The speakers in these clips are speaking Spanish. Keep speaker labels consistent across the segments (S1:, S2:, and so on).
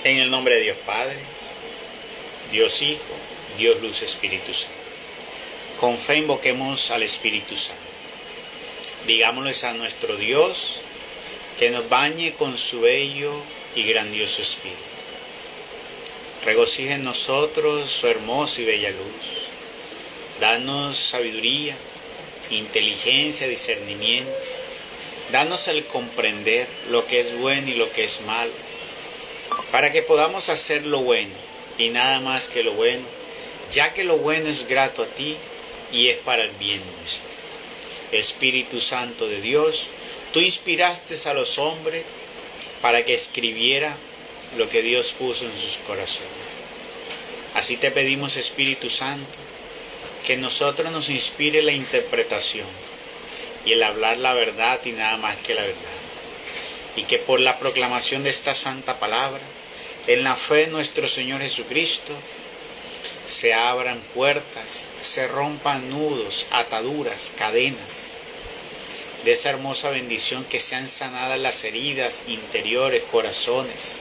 S1: En el nombre de Dios Padre, Dios Hijo, Dios Luz, Espíritu Santo. Con fe invoquemos al Espíritu Santo. Digámosles a nuestro Dios que nos bañe con su bello y grandioso Espíritu. Regocije en nosotros su hermosa y bella luz. Danos sabiduría, inteligencia, discernimiento. Danos el comprender lo que es bueno y lo que es malo, para que podamos hacer lo bueno y nada más que lo bueno, ya que lo bueno es grato a ti y es para el bien nuestro. Espíritu Santo de Dios, tú inspiraste a los hombres para que escribiera lo que Dios puso en sus corazones. Así te pedimos, Espíritu Santo, que en nosotros nos inspire la interpretación y el hablar la verdad y nada más que la verdad. Y que por la proclamación de esta santa palabra, en la fe de nuestro Señor Jesucristo, se abran puertas, se rompan nudos, ataduras, cadenas de esa hermosa bendición, que sean sanadas las heridas interiores, corazones,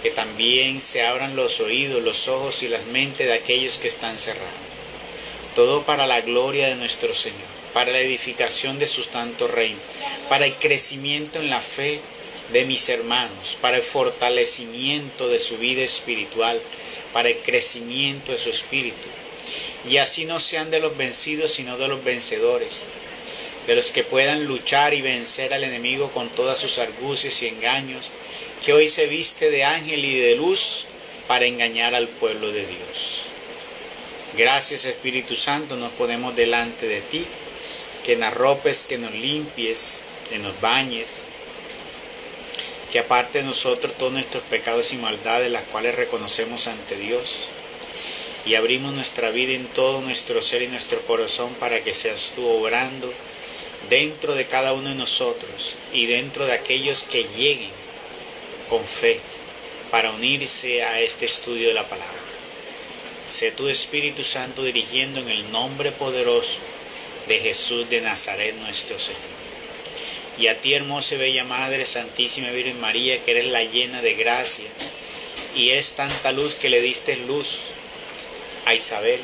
S1: que también se abran los oídos, los ojos y las mentes de aquellos que están cerrados. Todo para la gloria de nuestro Señor, para la edificación de su santo reino, para el crecimiento en la fe de mis hermanos, para el fortalecimiento de su vida espiritual, para el crecimiento de su espíritu. Y así no sean de los vencidos, sino de los vencedores, de los que puedan luchar y vencer al enemigo con todas sus argucias y engaños, que hoy se viste de ángel y de luz para engañar al pueblo de Dios. Gracias, Espíritu Santo, nos ponemos delante de ti, que nos arropes, que nos limpies, que nos bañes, que aparte de nosotros todos nuestros pecados y maldades, las cuales reconocemos ante Dios, y abrimos nuestra vida en todo nuestro ser y nuestro corazón para que seas tú obrando dentro de cada uno de nosotros y dentro de aquellos que lleguen con fe para unirse a este estudio de la palabra. Sé tu Espíritu Santo dirigiendo en el nombre poderoso de Jesús de Nazaret nuestro Señor. Y a ti, hermosa y bella Madre, Santísima Virgen María, que eres la llena de gracia y es tanta luz que le diste luz a Isabel,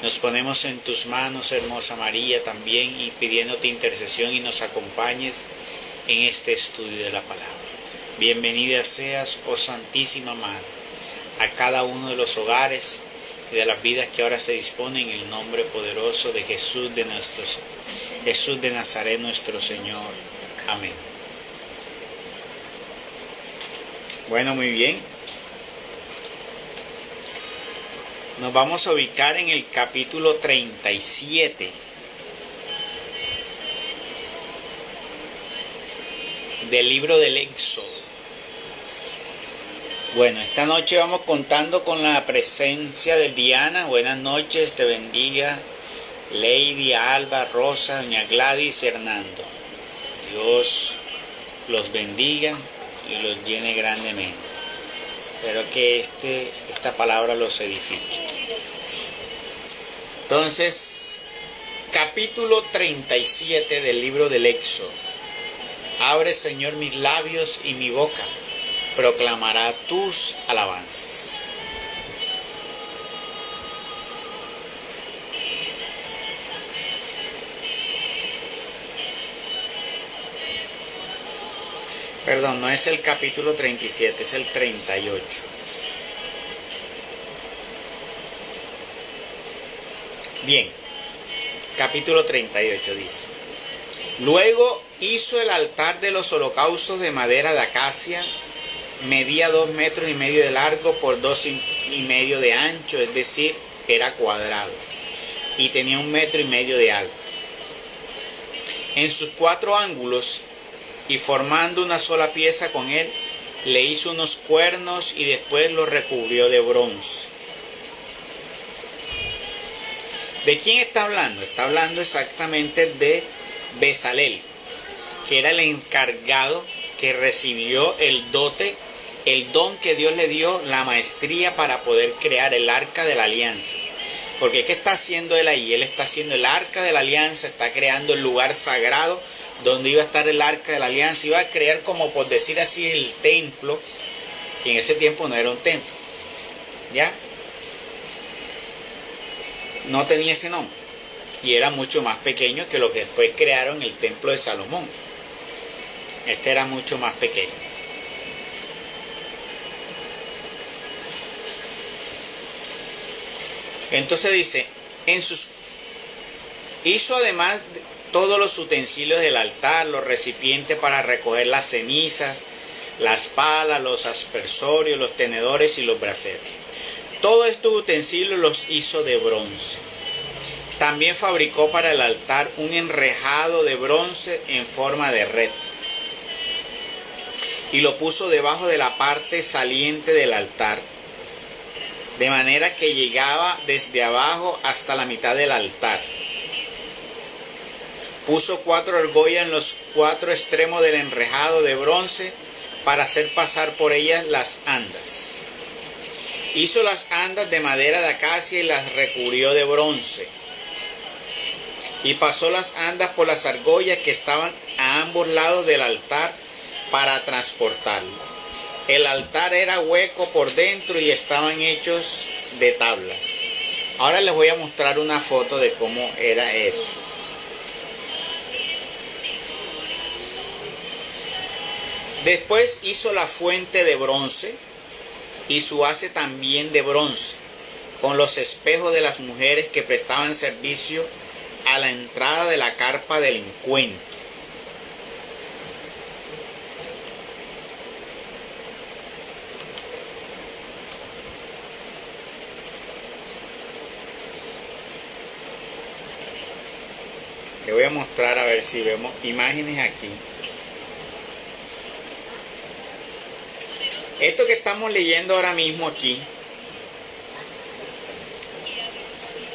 S1: nos ponemos en tus manos, hermosa María, también, y pidiéndote intercesión y nos acompañes en este estudio de la palabra. Bienvenida seas, oh Santísima Madre, a cada uno de los hogares y de las vidas que ahora se disponen, en el nombre poderoso de Jesús de Jesús de Nazaret nuestro Señor. Amén. Bueno, muy bien. Nos vamos a ubicar en el capítulo 37 del libro del Éxodo. Bueno, esta noche vamos contando con la presencia de Diana. Buenas noches, te bendiga Lady, Alba, Rosa, doña Gladys y Hernando. Dios los bendiga y los llene grandemente. Espero que esta palabra los edifique. Entonces, capítulo 37 del libro del Éxodo. Abre, Señor, mis labios y mi boca proclamará tus alabanzas. Perdón, no es el capítulo 37, es el 38. Bien, capítulo 38 dice: Luego hizo el altar de los holocaustos de madera de acacia, medía 2,5 metros de largo por 2,5 metros de ancho, es decir, era cuadrado, y tenía 1,5 metros de alto. En sus 4 ángulos, y formando una sola pieza con él, le hizo unos cuernos y después lo recubrió de bronce. ¿De quién está hablando? Está hablando exactamente de Bezalel, que era el encargado que recibió el don que Dios le dio, la maestría para poder crear el arca de la alianza. Porque ¿qué está haciendo él ahí? Él está haciendo el arca de la alianza, está creando el lugar sagrado donde iba a estar el arca de la alianza, iba a crear, como por decir así, el templo Y en ese tiempo no era un templo, ¿ya? No tenía ese nombre. Y era mucho más pequeño que lo que después crearon el templo de Salomón. Este era mucho más pequeño. Entonces dice, hizo además todos los utensilios del altar, los recipientes para recoger las cenizas, las palas, los aspersorios, los tenedores y los braseros. Todos estos utensilios los hizo de bronce. También fabricó para el altar un enrejado de bronce en forma de red y lo puso debajo de la parte saliente del altar, de manera que llegaba desde abajo hasta la mitad del altar. Puso 4 argollas en los 4 extremos del enrejado de bronce para hacer pasar por ellas las andas. Hizo las andas de madera de acacia y las recubrió de bronce. Y pasó las andas por las argollas que estaban a ambos lados del altar para transportarlo. El altar era hueco por dentro y estaban hechos de tablas. Ahora les voy a mostrar una foto de cómo era eso. Después hizo la fuente de bronce y su haz también de bronce, con los espejos de las mujeres que prestaban servicio a la entrada de la carpa del encuentro. Le voy a mostrar a ver si vemos imágenes aquí. Esto que estamos leyendo ahora mismo aquí,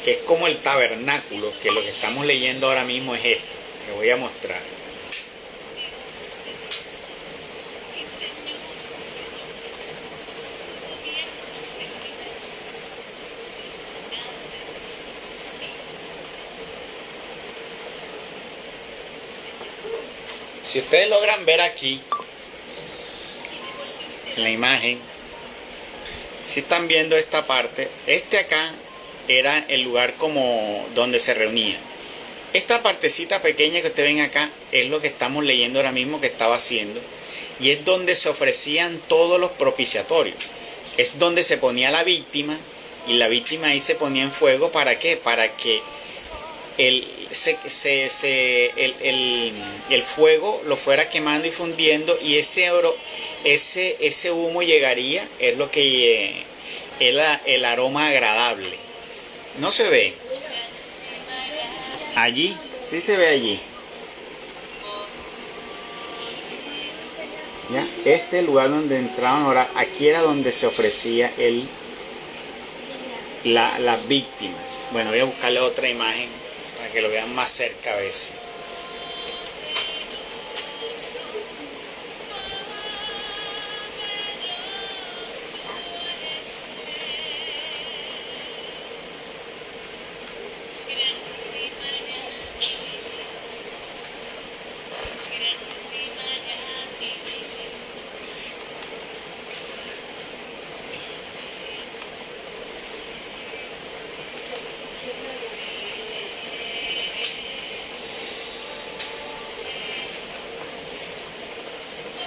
S1: que es como el tabernáculo, que lo que estamos leyendo ahora mismo es esto. Le voy a mostrar. Si ustedes logran ver aquí, en la imagen, si están viendo esta parte, acá era el lugar como donde se reunía. Esta partecita pequeña que ustedes ven acá es lo que estamos leyendo ahora mismo que estaba haciendo, y es donde se ofrecían todos los propiciatorios. Es donde se ponía la víctima, y la víctima ahí se ponía en fuego. ¿Para qué? Para que el fuego lo fuera quemando y fundiendo, y ese humo llegaría, es lo que el aroma agradable. No se ve allí, sí se ve allí. ¿Ya? Este es el lugar donde entraban. Ahora aquí era donde se ofrecía las víctimas. Bueno, voy a buscarle otra imagen para que lo vean más cerca a veces.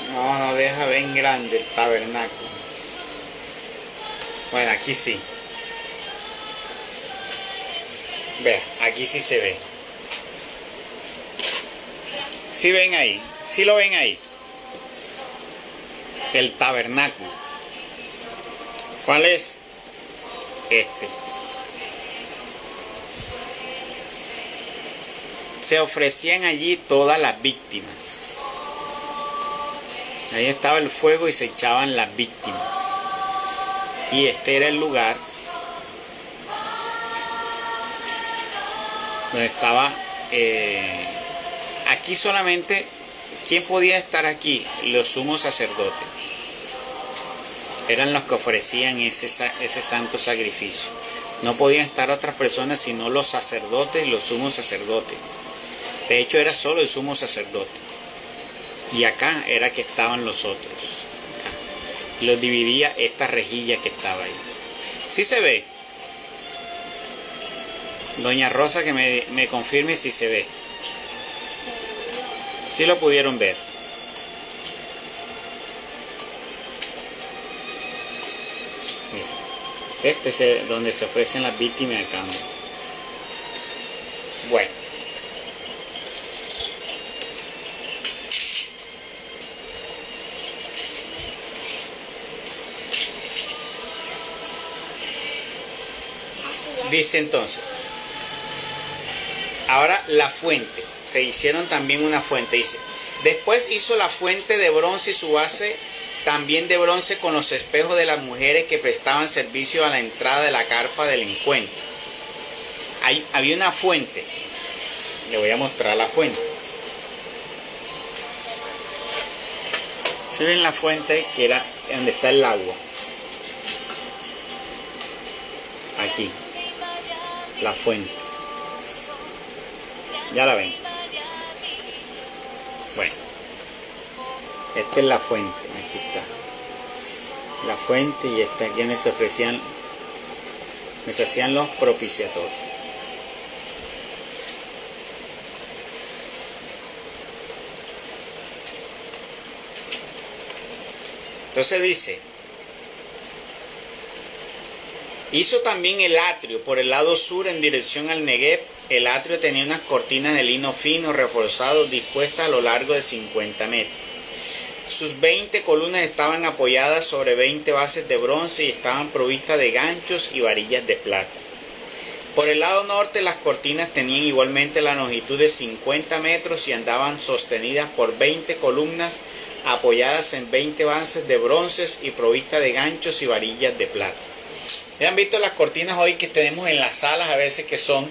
S1: No deja bien grande el tabernáculo. Bueno, aquí sí. Vea, aquí sí se ve. ¿Sí ven ahí? ¿Sí lo ven ahí? El tabernáculo. ¿Cuál es? Este. Se ofrecían allí todas las víctimas. Ahí estaba el fuego y se echaban las víctimas. Y este era el lugar donde estaba. Aquí solamente, ¿quién podía estar aquí? Los sumos sacerdotes. Eran los que ofrecían ese santo sacrificio. No podían estar otras personas sino los sacerdotes, los sumos sacerdotes. De hecho era solo el sumo sacerdote. Y acá era que estaban los otros. y los dividía esta rejilla que estaba ahí. ¿Sí se ve? Doña Rosa, que me confirme si se ve. ¿Sí lo pudieron ver? Este es donde se ofrecen las víctimas de cambio. Bueno. Dice entonces, ahora la fuente, se hicieron también una fuente, dice, después hizo la fuente de bronce y su base también de bronce con los espejos de las mujeres que prestaban servicio a la entrada de la carpa del encuentro. Había una fuente, le voy a mostrar la fuente. ¿Se ven la fuente que era donde está el agua? Aquí. La fuente. Ya la ven. Bueno. Esta es la fuente. Aquí está. La fuente y esta es quienes se ofrecían. Les hacían los propiciatorios. Entonces dice. Hizo también el atrio por el lado sur en dirección al Negev. El atrio tenía unas cortinas de lino fino reforzado dispuestas a lo largo de 50 metros. Sus 20 columnas estaban apoyadas sobre 20 bases de bronce y estaban provistas de ganchos y varillas de plata. Por el lado norte las cortinas tenían igualmente la longitud de 50 metros y andaban sostenidas por 20 columnas apoyadas en 20 bases de bronces y provistas de ganchos y varillas de plata. ¿Ya han visto las cortinas hoy que tenemos en las salas a veces, que son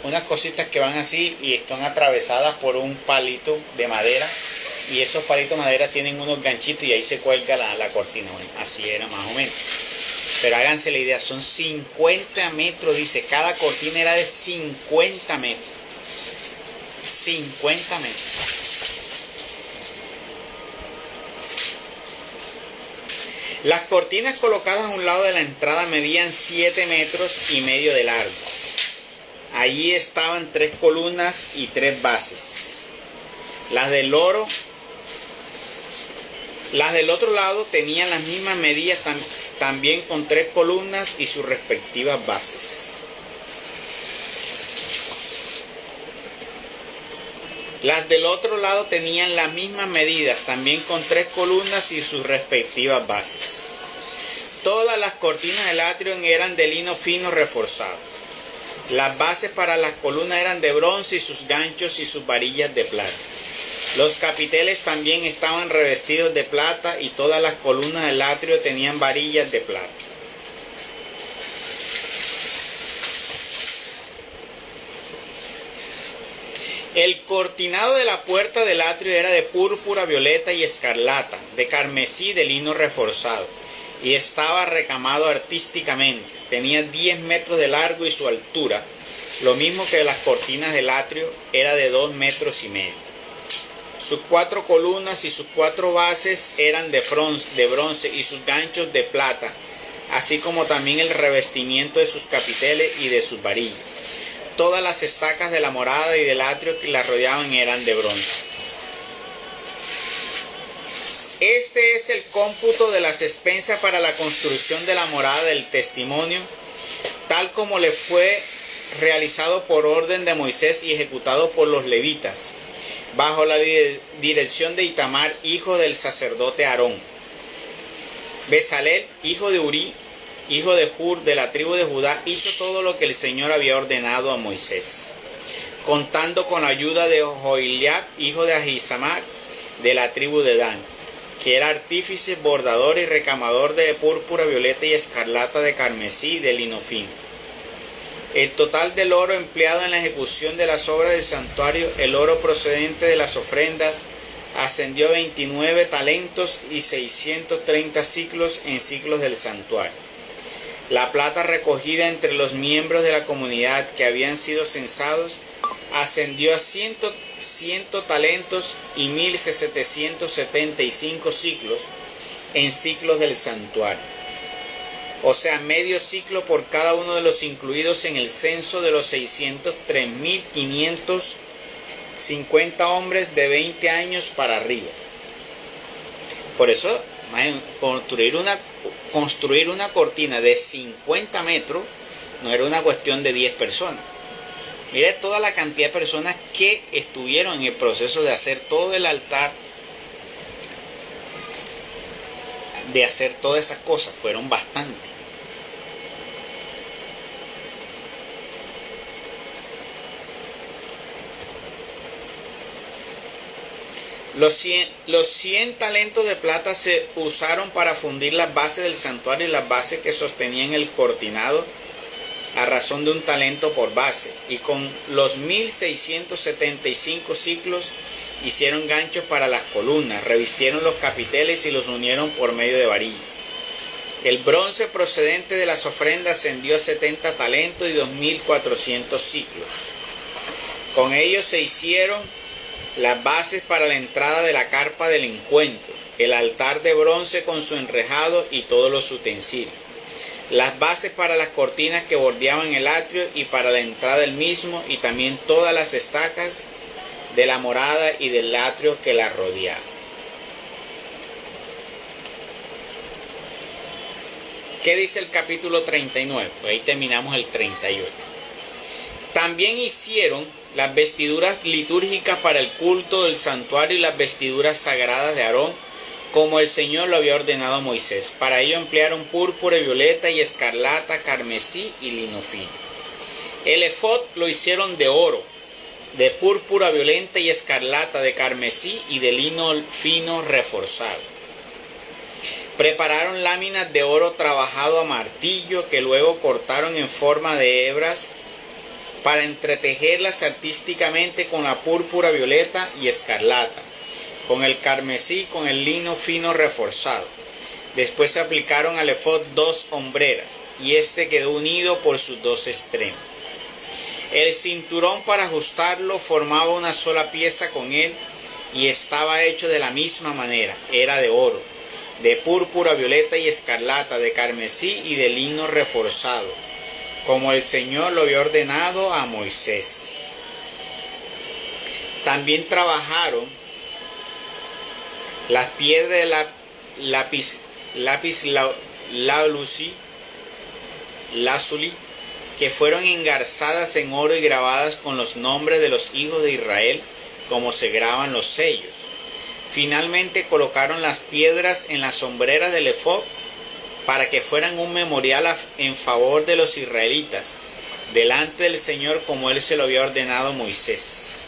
S1: unas cositas que van así y están atravesadas por un palito de madera? Y esos palitos de madera tienen unos ganchitos y ahí se cuelga la cortina. Bueno, así era más o menos. Pero háganse la idea, son 50 metros, dice, cada cortina era de 50 metros. 50 metros. Las cortinas colocadas a un lado de la entrada medían 7 metros y medio de largo. Allí estaban 3 columnas y 3 bases. Las del otro lado tenían las mismas medidas también con 3 columnas y sus respectivas bases. Las del otro lado tenían las mismas medidas, también con 3 columnas y sus respectivas bases. Todas las cortinas del atrio eran de lino fino reforzado. Las bases para las columnas eran de bronce y sus ganchos y sus varillas de plata. Los capiteles también estaban revestidos de plata y todas las columnas del atrio tenían varillas de plata. El cortinado de la puerta del atrio era de púrpura, violeta y escarlata, de carmesí de lino reforzado, y estaba recamado artísticamente. Tenía 10 metros de largo y su altura, lo mismo que las cortinas del atrio, era de 2 metros y medio. Sus 4 columnas y sus 4 bases eran de bronce y sus ganchos de plata, así como también el revestimiento de sus capiteles y de sus varillas. Todas las estacas de la morada y del atrio que la rodeaban eran de bronce. Este es el cómputo de las expensas para la construcción de la morada del testimonio, tal como le fue realizado por orden de Moisés y ejecutado por los levitas, bajo la dirección de Itamar, hijo del sacerdote Aarón. Bezalel, hijo de Uri, hijo de Hur, de la tribu de Judá, hizo todo lo que el Señor había ordenado a Moisés, contando con la ayuda de Joiliab, hijo de Ahisamac, de la tribu de Dan, que era artífice, bordador y recamador de púrpura, violeta y escarlata, de carmesí, de lino fino. El total del oro empleado en la ejecución de las obras del santuario, el oro procedente de las ofrendas, ascendió a 29 talentos y 630 ciclos en ciclos del santuario. La plata recogida entre los miembros de la comunidad que habían sido censados ascendió a 100 talentos y 1775 ciclos en ciclos del santuario. O sea, medio ciclo por cada uno de los incluidos en el censo de los 603.550 hombres de 20 años para arriba. Por eso, construir una cortina de 50 metros no era una cuestión de 10 personas. Mire toda la cantidad de personas que estuvieron en el proceso de hacer todo el altar, de hacer todas esas cosas. Fueron bastantes. Los 100 talentos de plata se usaron para fundir las bases del santuario y las bases que sostenían el cortinado a razón de un talento por base. Y con los 1675 ciclos hicieron ganchos para las columnas, revistieron los capiteles y los unieron por medio de varilla. El bronce procedente de las ofrendas ascendió a 70 talentos y 2400 ciclos. Con ellos se hicieron las bases para la entrada de la carpa del encuentro, el altar de bronce con su enrejado y todos los utensilios, las bases para las cortinas que bordeaban el atrio y para la entrada del mismo, y también todas las estacas de la morada y del atrio que la rodeaban. ¿Qué dice el capítulo 39? Pues ahí terminamos el 38. También hicieron las vestiduras litúrgicas para el culto del santuario y las vestiduras sagradas de Aarón, como el Señor lo había ordenado a Moisés. Para ello emplearon púrpura, violeta y escarlata, carmesí y lino fino. El efod lo hicieron de oro, de púrpura, violeta y escarlata, de carmesí y de lino fino reforzado. Prepararon láminas de oro trabajado a martillo que luego cortaron en forma de hebras para entretejerlas artísticamente con la púrpura, violeta y escarlata, con el carmesí, con el lino fino reforzado. Después se aplicaron al efod 2 hombreras, y este quedó unido por sus 2 extremos. El cinturón para ajustarlo formaba una sola pieza con él, y estaba hecho de la misma manera. Era de oro, de púrpura, violeta y escarlata, de carmesí y de lino reforzado, como el Señor lo había ordenado a Moisés. También trabajaron las piedras de lápiz lazuli, que fueron engarzadas en oro y grabadas con los nombres de los hijos de Israel, como se graban los sellos. Finalmente colocaron las piedras en las sombreras del efod, para que fueran un memorial en favor de los israelitas, delante del Señor, como Él se lo había ordenado a Moisés.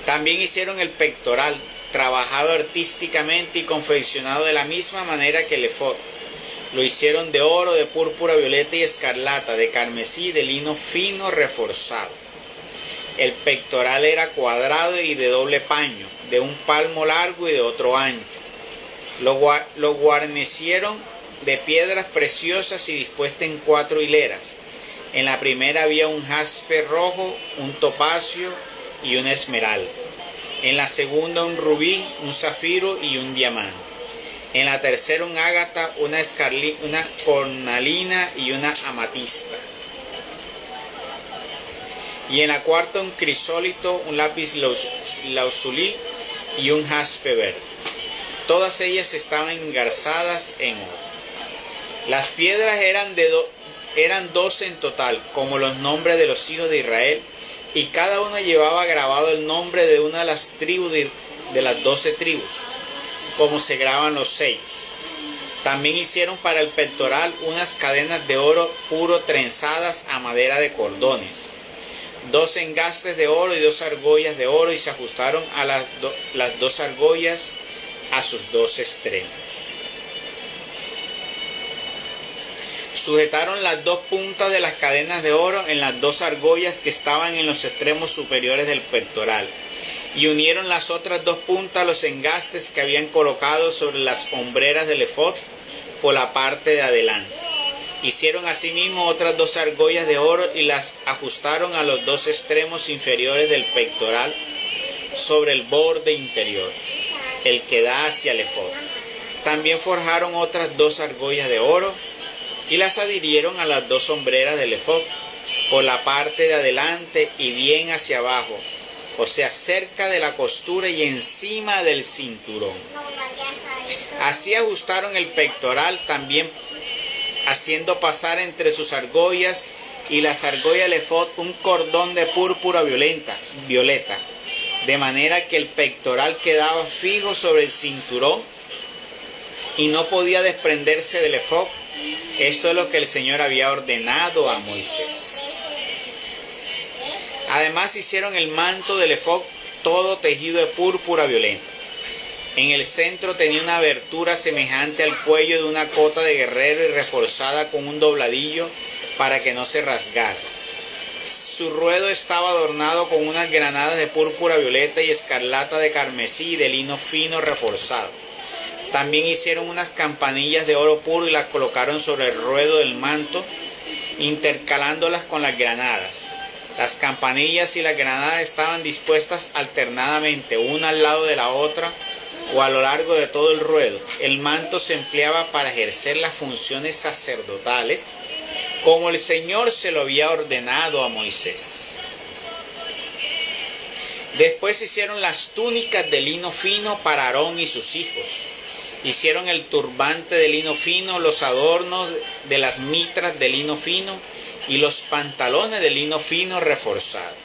S1: También hicieron el pectoral, trabajado artísticamente y confeccionado de la misma manera que el efod. Lo hicieron de oro, de púrpura, violeta y escarlata, de carmesí y de lino fino reforzado. El pectoral era cuadrado y de doble paño, de un palmo largo y de otro ancho. Lo guarnecieron de piedras preciosas y dispuestas en 4 hileras. En la primera había un jaspe rojo, un topacio y una esmeralda. En la segunda un rubí, un zafiro y un diamante. En la tercera un ágata, una cornalina y una amatista. Y en la cuarta un crisólito, un lápiz lazuli y un jaspe verde. Todas ellas estaban engarzadas en oro. Las piedras eran 12 en total, como los nombres de los hijos de Israel, y cada uno llevaba grabado el nombre de una de las tribus de las 12 tribus, como se graban los sellos. También hicieron para el pectoral unas cadenas de oro puro trenzadas a madera de cordones, 2 engastes de oro y 2 argollas de oro, y se ajustaron a las 2 argollas a sus 2 extremos. Sujetaron las 2 puntas de las cadenas de oro en las 2 argollas que estaban en los extremos superiores del pectoral, y unieron las otras 2 puntas a los engastes que habían colocado sobre las hombreras del efod por la parte de adelante. Hicieron asimismo otras 2 argollas de oro y las ajustaron a los 2 extremos inferiores del pectoral sobre el borde interior, el que da hacia el efod. También forjaron otras 2 argollas de oro y las adhirieron a las 2 sombreras del efod, por la parte de adelante y bien hacia abajo, o sea, cerca de la costura y encima del cinturón. Así ajustaron el pectoral, también haciendo pasar entre sus argollas y las argollas del efod un cordón de púrpura violeta, de manera que el pectoral quedaba fijo sobre el cinturón y no podía desprenderse del efod. Esto es lo que el Señor había ordenado a Moisés. Además hicieron el manto del efod todo tejido de púrpura violeta. En el centro tenía una abertura semejante al cuello de una cota de guerrero y reforzada con un dobladillo para que no se rasgara. Su ruedo estaba adornado con unas granadas de púrpura violeta y escarlata de carmesí y de lino fino reforzado. También hicieron unas campanillas de oro puro y las colocaron sobre el ruedo del manto, intercalándolas con las granadas. Las campanillas y las granadas estaban dispuestas alternadamente, una al lado de la otra o a lo largo de todo el ruedo. El manto se empleaba para ejercer las funciones sacerdotales, como el Señor se lo había ordenado a Moisés. Después hicieron las túnicas de lino fino para Aarón y sus hijos. Hicieron el turbante de lino fino, los adornos de las mitras de lino fino y los pantalones de lino fino reforzado.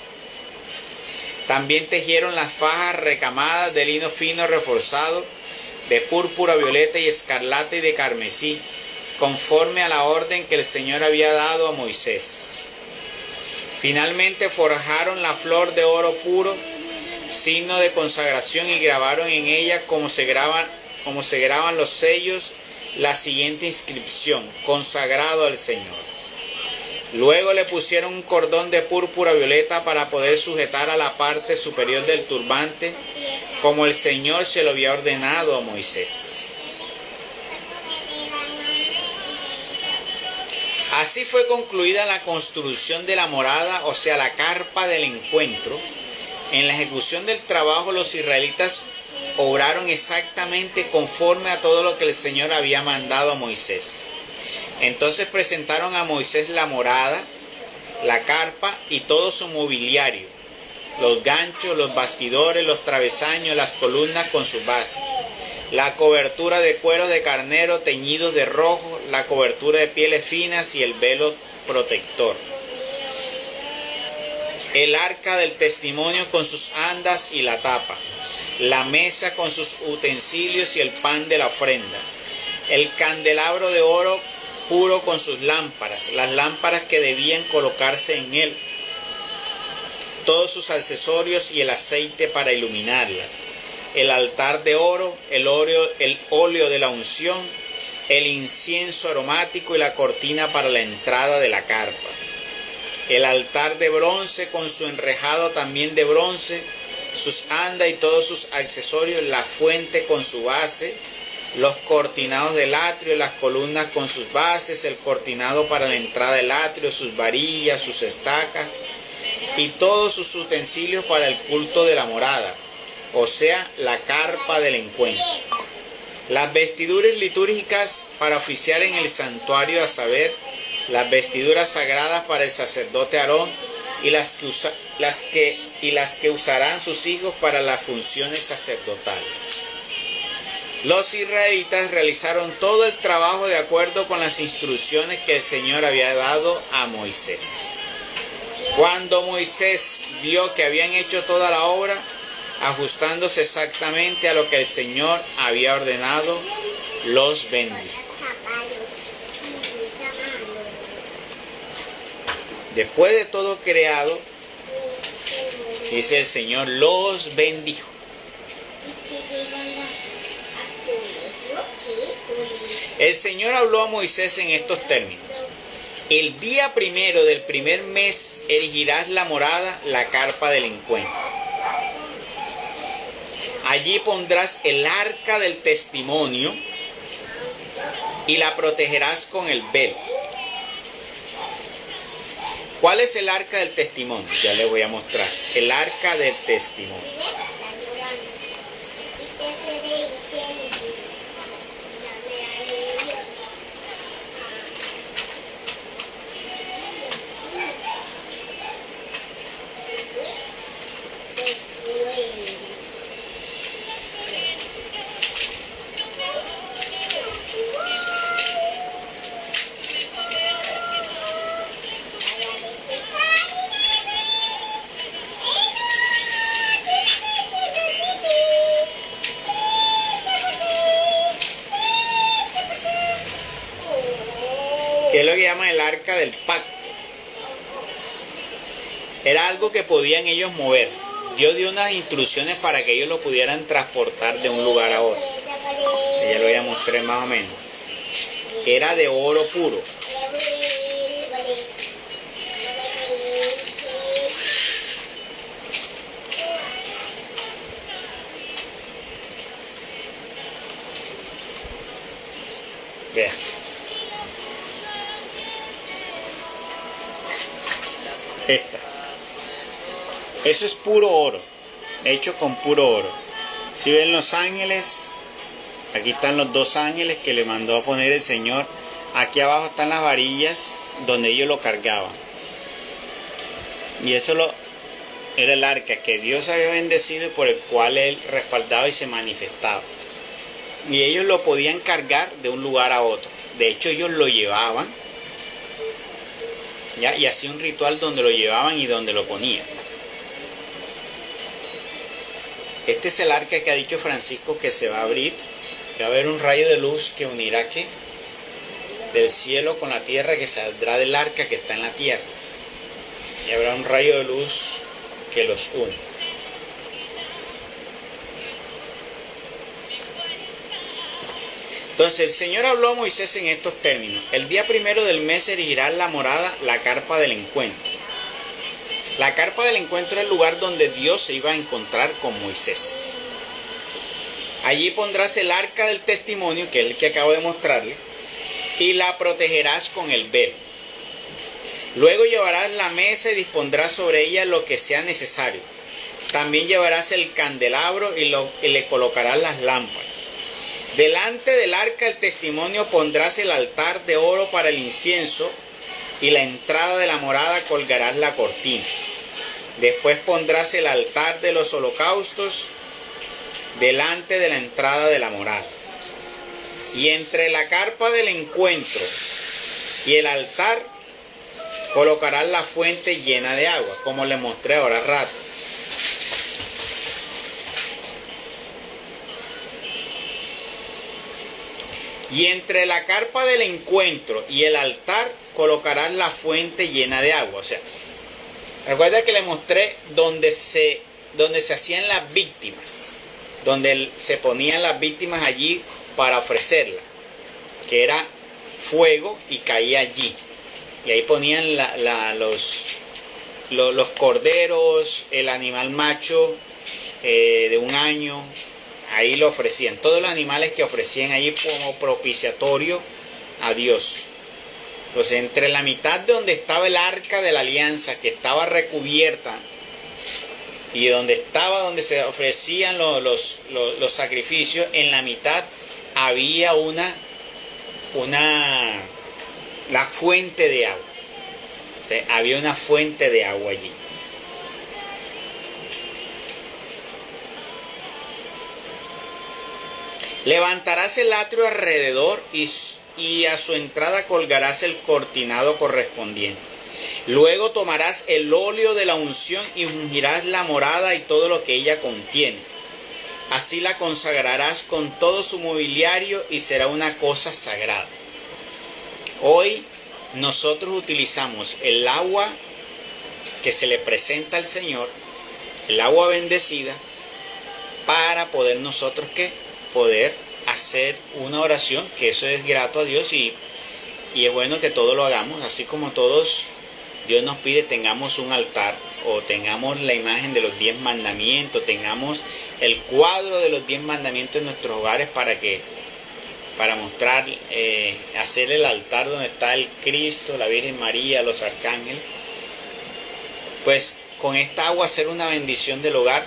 S1: También tejieron las fajas recamadas de lino fino reforzado, de púrpura violeta y escarlata y de carmesí, conforme a la orden que el Señor había dado a Moisés. Finalmente forjaron la flor de oro puro, signo de consagración, y grabaron en ella, como se graban los sellos, la siguiente inscripción: consagrado al Señor. Luego le pusieron un cordón de púrpura violeta para poder sujetar a la parte superior del turbante, como el Señor se lo había ordenado a Moisés. Así fue concluida la construcción de la morada, o sea, la carpa del encuentro. En la ejecución del trabajo, los israelitas obraron exactamente conforme a todo lo que el Señor había mandado a Moisés. Entonces presentaron a Moisés la morada, la carpa y todo su mobiliario, los ganchos, los bastidores, los travesaños, las columnas con su base, la cobertura de cuero de carnero teñidos de rojo, la cobertura de pieles finas y el velo protector, el arca del testimonio con sus andas y la tapa, la mesa con sus utensilios y el pan de la ofrenda, el candelabro de oro puro con sus lámparas, las lámparas que debían colocarse en él, todos sus accesorios y el aceite para iluminarlas, el altar de oro, el óleo de la unción, el incienso aromático y la cortina para la entrada de la carpa, el altar de bronce con su enrejado también de bronce, sus andas y todos sus accesorios, la fuente con su base, los cortinados del atrio, las columnas con sus bases, el cortinado para la entrada del atrio, sus varillas, sus estacas y todos sus utensilios para el culto de la morada, o sea, la carpa del encuentro. Las vestiduras litúrgicas para oficiar en el santuario, a saber, las vestiduras sagradas para el sacerdote Aarón y las que usarán sus hijos para las funciones sacerdotales. Los israelitas realizaron todo el trabajo de acuerdo con las instrucciones que el Señor había dado a Moisés. Cuando Moisés vio que habían hecho toda la obra, ajustándose exactamente a lo que el Señor había ordenado, los bendijo. Después de todo creado, dice el Señor, los bendijo. El Señor habló a Moisés en estos términos: el día primero del primer mes erigirás la morada, la carpa del encuentro. Allí pondrás el arca del testimonio y la protegerás con el velo. ¿Cuál es el arca del testimonio? Ya les voy a mostrar. El arca del testimonio. que es lo que llaman el arca del pacto. Era algo que podían ellos mover. Dios dio unas instrucciones para que ellos lo pudieran transportar de un lugar a otro. Ya lo voy a mostrar más o menos. Era de oro puro. Vean. Esta. Eso es puro oro, hecho con puro oro. Si ven los ángeles, aquí están los dos ángeles que le mandó a poner el Señor. Aquí abajo están las varillas donde ellos lo cargaban. Y eso era el arca que Dios había bendecido y por el cual Él respaldaba y se manifestaba. Y ellos lo podían cargar de un lugar a otro. De hecho, ellos lo llevaban, ¿ya? Y hacía un ritual donde lo llevaban y donde lo ponían. Este es el arca que ha dicho Francisco que se va a abrir. Va a haber un rayo de luz que unirá ¿qué? Del cielo con la tierra, que saldrá del arca que está en la tierra. Y habrá un rayo de luz que los une. Entonces el Señor habló a Moisés en estos términos. El día primero del mes se erigirá la morada, la carpa del encuentro. La carpa del encuentro es el lugar donde Dios se iba a encontrar con Moisés. Allí pondrás el arca del testimonio, que es el que acabo de mostrarle, y la protegerás con el velo. Luego llevarás la mesa y dispondrás sobre ella lo que sea necesario. También llevarás el candelabro y le colocarás las lámparas. Delante del arca del testimonio pondrás el altar de oro para el incienso y la entrada de la morada colgarás la cortina. Después pondrás el altar de los holocaustos delante de la entrada de la morada. Y entre la carpa del encuentro y el altar colocarás la fuente llena de agua, como les mostré ahora al rato. Y entre la carpa del encuentro y el altar colocarás la fuente llena de agua. O sea, recuerda que le mostré donde se hacían las víctimas, donde se ponían las víctimas allí para ofrecerla, que era fuego y caía allí. Y ahí ponían los corderos, el animal macho de 1 año. Ahí lo ofrecían, todos los animales que ofrecían ahí como propiciatorio a Dios. Entonces, entre la mitad de donde estaba el arca de la alianza, que estaba recubierta, y donde se ofrecían los sacrificios, en la mitad había la fuente de agua. Entonces, había una fuente de agua allí. Levantarás el atrio alrededor y a su entrada colgarás el cortinado correspondiente. Luego tomarás el óleo de la unción y ungirás la morada y todo lo que ella contiene. Así la consagrarás con todo su mobiliario y será una cosa sagrada. Hoy nosotros utilizamos el agua que se le presenta al Señor, el agua bendecida, para poder nosotros poder hacer una oración, que eso es grato a Dios y es bueno que todos lo hagamos, así como todos Dios nos pide tengamos un altar o tengamos la imagen de los 10 mandamientos, tengamos el cuadro de los 10 mandamientos en nuestros hogares para mostrar, hacer el altar donde está el Cristo, la Virgen María, los arcángeles. Pues con esta agua hacer una bendición del hogar.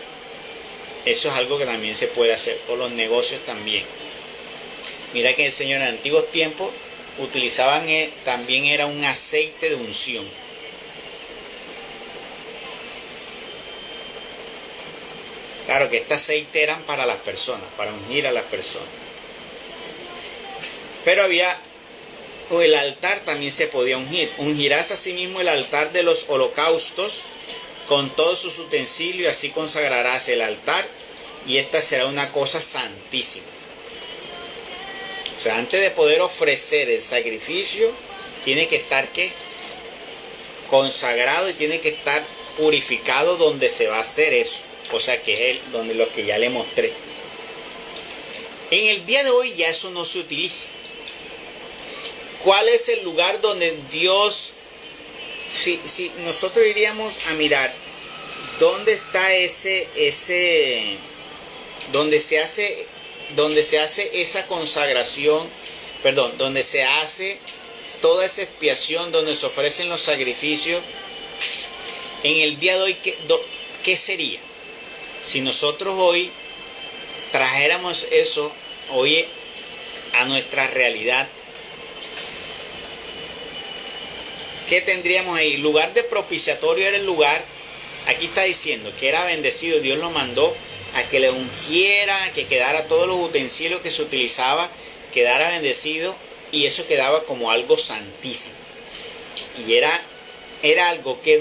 S1: Eso es algo que también se puede hacer, o los negocios también. Mira que el Señor en antiguos tiempos utilizaban también era un aceite de unción. Claro que este aceite eran para las personas, para ungir a las personas. Pero el altar también se podía ungir. Ungirás asimismo el altar de los holocaustos con todos sus utensilios, así consagrarás el altar y esta será una cosa santísima. O sea, antes de poder ofrecer el sacrificio, tiene que estar ¿qué? Consagrado, y tiene que estar purificado donde se va a hacer eso. O sea que es donde lo que ya le mostré. En el día de hoy ya eso no se utiliza. ¿Cuál es el lugar donde Dios, si nosotros iríamos a mirar dónde está donde se hace esa consagración, perdón, donde se hace toda esa expiación, donde se ofrecen los sacrificios, en el día de hoy, ¿qué sería? Si nosotros hoy trajéramos eso hoy a nuestra realidad, ¿qué tendríamos ahí? Lugar de propiciatorio era el lugar, aquí está diciendo que era bendecido, Dios lo mandó a que le ungiera, que quedara todos los utensilios que se utilizaba, quedara bendecido, y eso quedaba como algo santísimo. Y era algo que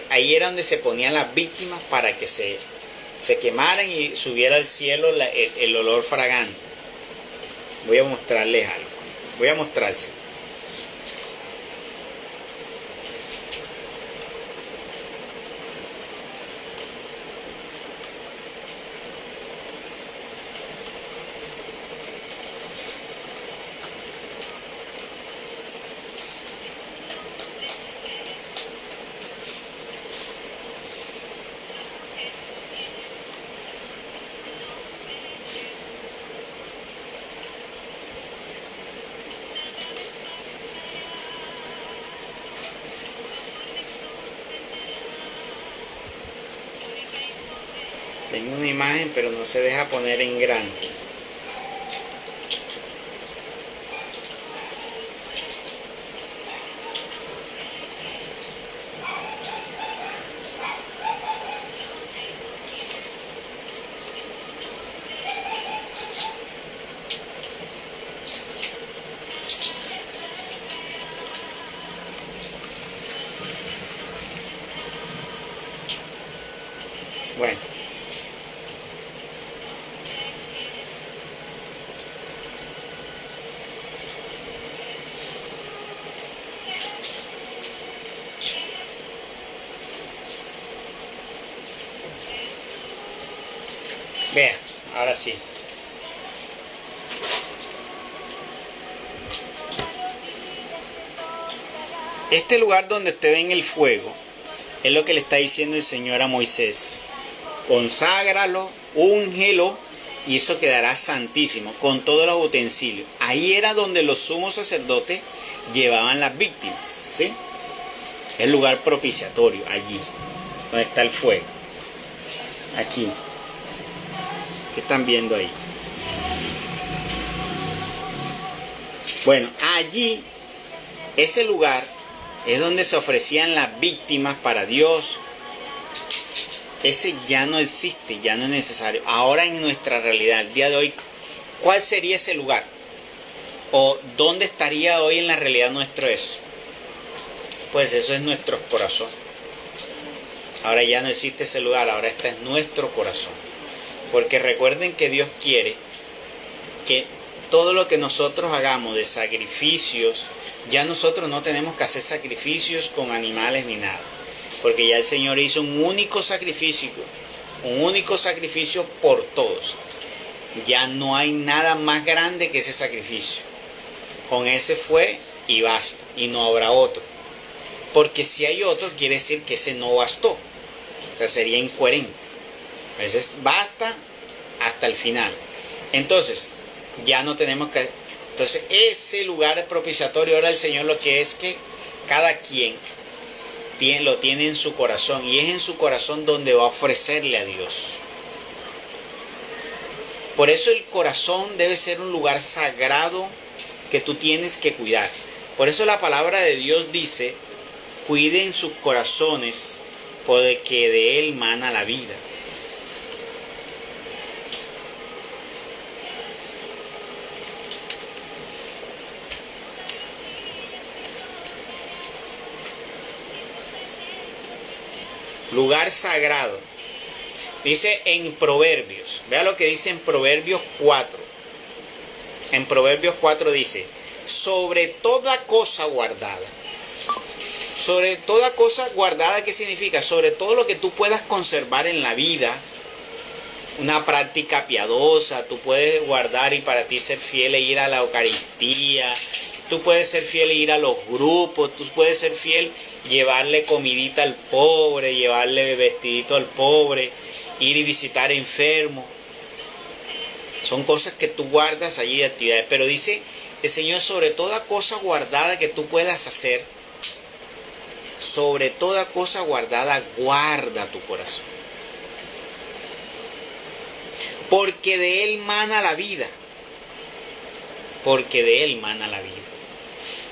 S1: ahí era donde se ponían las víctimas para que se quemaran y subiera al cielo el olor fragante. Voy a mostrarles algo. Voy a mostrarse. Tengo una imagen, pero no se deja poner en grande. Bueno. Vean, ahora sí. Este lugar donde te ven el fuego es lo que le está diciendo el Señor a Moisés. Conságralo, úngelo, y eso quedará santísimo, con todos los utensilios. Ahí era donde los sumos sacerdotes llevaban las víctimas, ¿sí? El lugar propiciatorio, allí, donde está el fuego. Aquí. ¿Qué están viendo ahí? Bueno, allí, ese lugar es donde se ofrecían las víctimas para Dios. Ese ya no existe, ya no es necesario. Ahora en nuestra realidad, el día de hoy, ¿cuál sería ese lugar? ¿O dónde estaría hoy en la realidad nuestro eso? Pues eso es nuestro corazón. Ahora ya no existe ese lugar, ahora está en nuestro corazón. Porque recuerden que Dios quiere que todo lo que nosotros hagamos de sacrificios, ya nosotros no tenemos que hacer sacrificios con animales ni nada. Porque ya el Señor hizo un único sacrificio por todos. Ya no hay nada más grande que ese sacrificio. Con ese fue y basta, y no habrá otro. Porque si hay otro, quiere decir que ese no bastó. O sea, sería incoherente. A veces basta hasta el final. Entonces, ya no tenemos que... Entonces, ese lugar propiciatorio, ahora el Señor lo que es que cada quien lo tiene en su corazón, y es en su corazón donde va a ofrecerle a Dios. Por eso el corazón debe ser un lugar sagrado que tú tienes que cuidar. Por eso la palabra de Dios dice: cuiden sus corazones, porque de él mana la vida. Lugar sagrado. Dice en Proverbios. Vea lo que dice en Proverbios 4. En Proverbios 4 dice: sobre toda cosa guardada. Sobre toda cosa guardada, ¿qué significa? Sobre todo lo que tú puedas conservar en la vida, una práctica piadosa, tú puedes guardar y para ti ser fiel e ir a la Eucaristía, tú puedes ser fiel e ir a los grupos, tú puedes ser fiel, llevarle comidita al pobre, llevarle vestidito al pobre, ir y visitar enfermos. Son cosas que tú guardas allí de actividades, pero dice el Señor, sobre toda cosa guardada que tú puedas hacer, sobre toda cosa guardada, guarda tu corazón. Porque de él mana la vida. Porque de él mana la vida.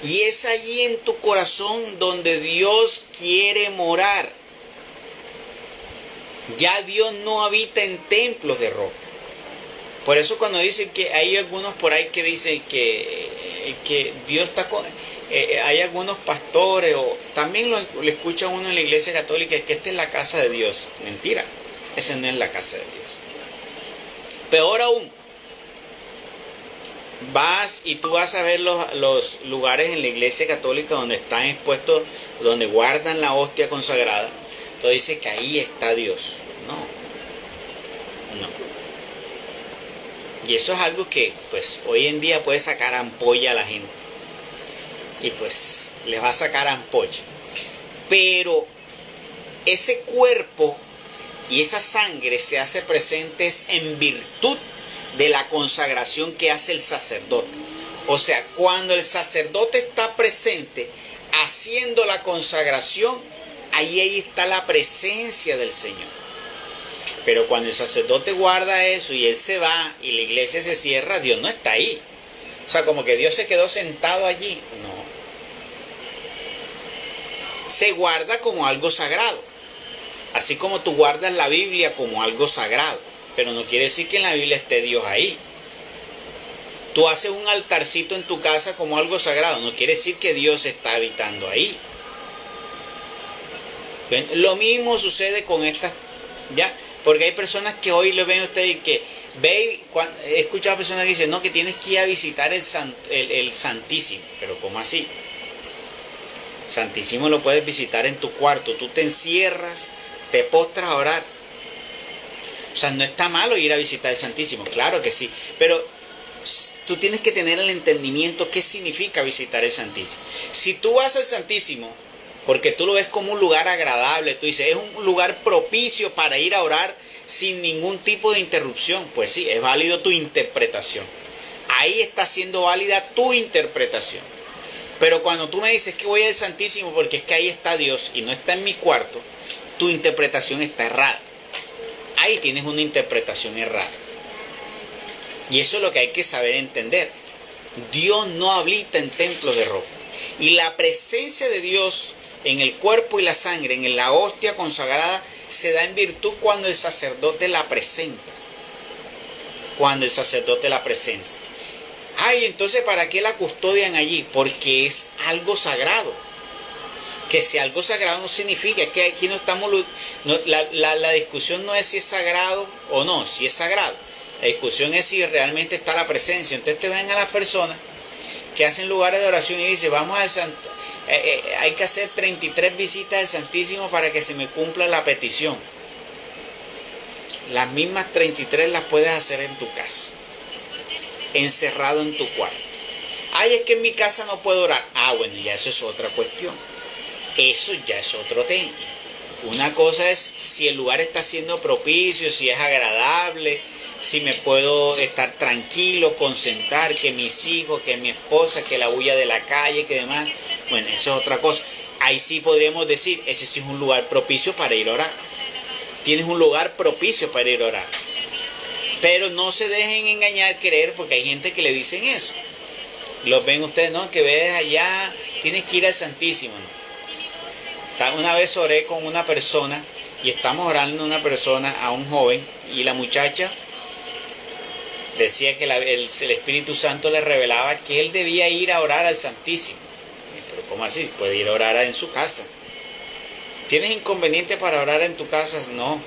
S1: Y es allí en tu corazón donde Dios quiere morar. Ya Dios no habita en templos de roca. Por eso cuando dicen que hay algunos por ahí que dicen que Dios está con... hay algunos pastores, o también lo escucha uno en la iglesia católica, que esta es la casa de Dios. Mentira, esa no es la casa de Dios. Peor aún, vas y tú vas a ver los lugares en la iglesia católica donde están expuestos, donde guardan la hostia consagrada. Entonces dice que ahí está Dios. No. Y eso es algo que pues hoy en día puede sacar ampolla a la gente. Y pues les va a sacar ampolla. Pero ese cuerpo y esa sangre se hace presentes en virtud de la consagración que hace el sacerdote. O sea, cuando el sacerdote está presente haciendo la consagración, ahí está la presencia del Señor. Pero cuando el sacerdote guarda eso y él se va y la iglesia se cierra, Dios no está ahí. O sea, como que Dios se quedó sentado allí. No. Se guarda como algo sagrado. Así como tú guardas la Biblia como algo sagrado. Pero no quiere decir que en la Biblia esté Dios ahí. Tú haces un altarcito en tu casa como algo sagrado. No quiere decir que Dios está habitando ahí. Lo mismo sucede con estas... ¿ya? Porque hay personas que hoy le ven a ustedes que... he escuchado a personas que dicen, no, que tienes que ir a visitar el Santísimo. Pero ¿cómo así? Santísimo lo puedes visitar en tu cuarto. Tú te encierras, te postras a orar. O sea, no está malo ir a visitar el Santísimo, claro que sí. Pero tú tienes que tener el entendimiento qué significa visitar el Santísimo. Si tú vas al Santísimo porque tú lo ves como un lugar agradable, tú dices, es un lugar propicio para ir a orar sin ningún tipo de interrupción, pues sí, es válido tu interpretación. Ahí está siendo válida tu interpretación. Pero cuando tú me dices que voy al Santísimo porque es que ahí está Dios y no está en mi cuarto, tu interpretación está errada. Ahí tienes una interpretación errada. Y eso es lo que hay que saber entender. Dios no habita en templos de roca. Y la presencia de Dios en el cuerpo y la sangre, en la hostia consagrada, se da en virtud cuando el sacerdote la presenta. Cuando el sacerdote la presenta. Ay, entonces ¿para qué la custodian allí? Porque es algo sagrado. Que sea algo sagrado no significa que aquí no estamos... la discusión no es si es sagrado o no, si es sagrado. La discusión es si realmente está la presencia. Entonces te ven a las personas que hacen lugares de oración y dicen, vamos al Santo... hay que hacer 33 visitas al Santísimo para que se me cumpla la petición. Las mismas 33 las puedes hacer en tu casa, encerrado en tu cuarto. Ay, es que en mi casa no puedo orar. Ah, bueno, ya eso es otra cuestión. Eso ya es otro tema. Una cosa es si el lugar está siendo propicio, si es agradable, si me puedo estar tranquilo, concentrar, que mis hijos, que mi esposa, que la bulla de la calle, que demás. Bueno, eso es otra cosa. Ahí sí podríamos decir, ese sí es un lugar propicio para ir a orar. Tienes un lugar propicio para ir a orar. Pero no se dejen engañar, creer, porque hay gente que le dicen eso. Los ven ustedes, ¿no? Que ves allá, tienes que ir al Santísimo, ¿no? Una vez oré con una persona y estamos orando a una persona, a un joven, y la muchacha decía que el Espíritu Santo le revelaba que él debía ir a orar al Santísimo. Pero ¿cómo así? Puede ir a orar en su casa. ¿Tienes inconveniente para orar en tu casa? No,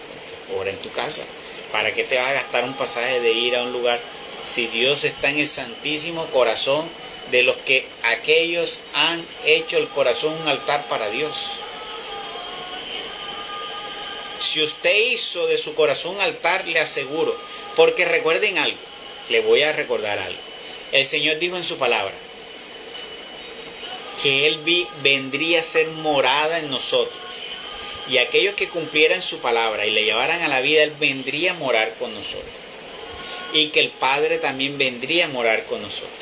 S1: ora en tu casa. ¿Para qué te vas a gastar un pasaje de ir a un lugar? Si Dios está en el Santísimo Corazón, de los que aquellos han hecho el corazón un altar para Dios. Si usted hizo de su corazón un altar, le aseguro, porque recuerden algo, le voy a recordar algo. El Señor dijo en su palabra que Él vendría a ser morada en nosotros. Y aquellos que cumplieran su palabra y le llevaran a la vida, Él vendría a morar con nosotros. Y que el Padre también vendría a morar con nosotros.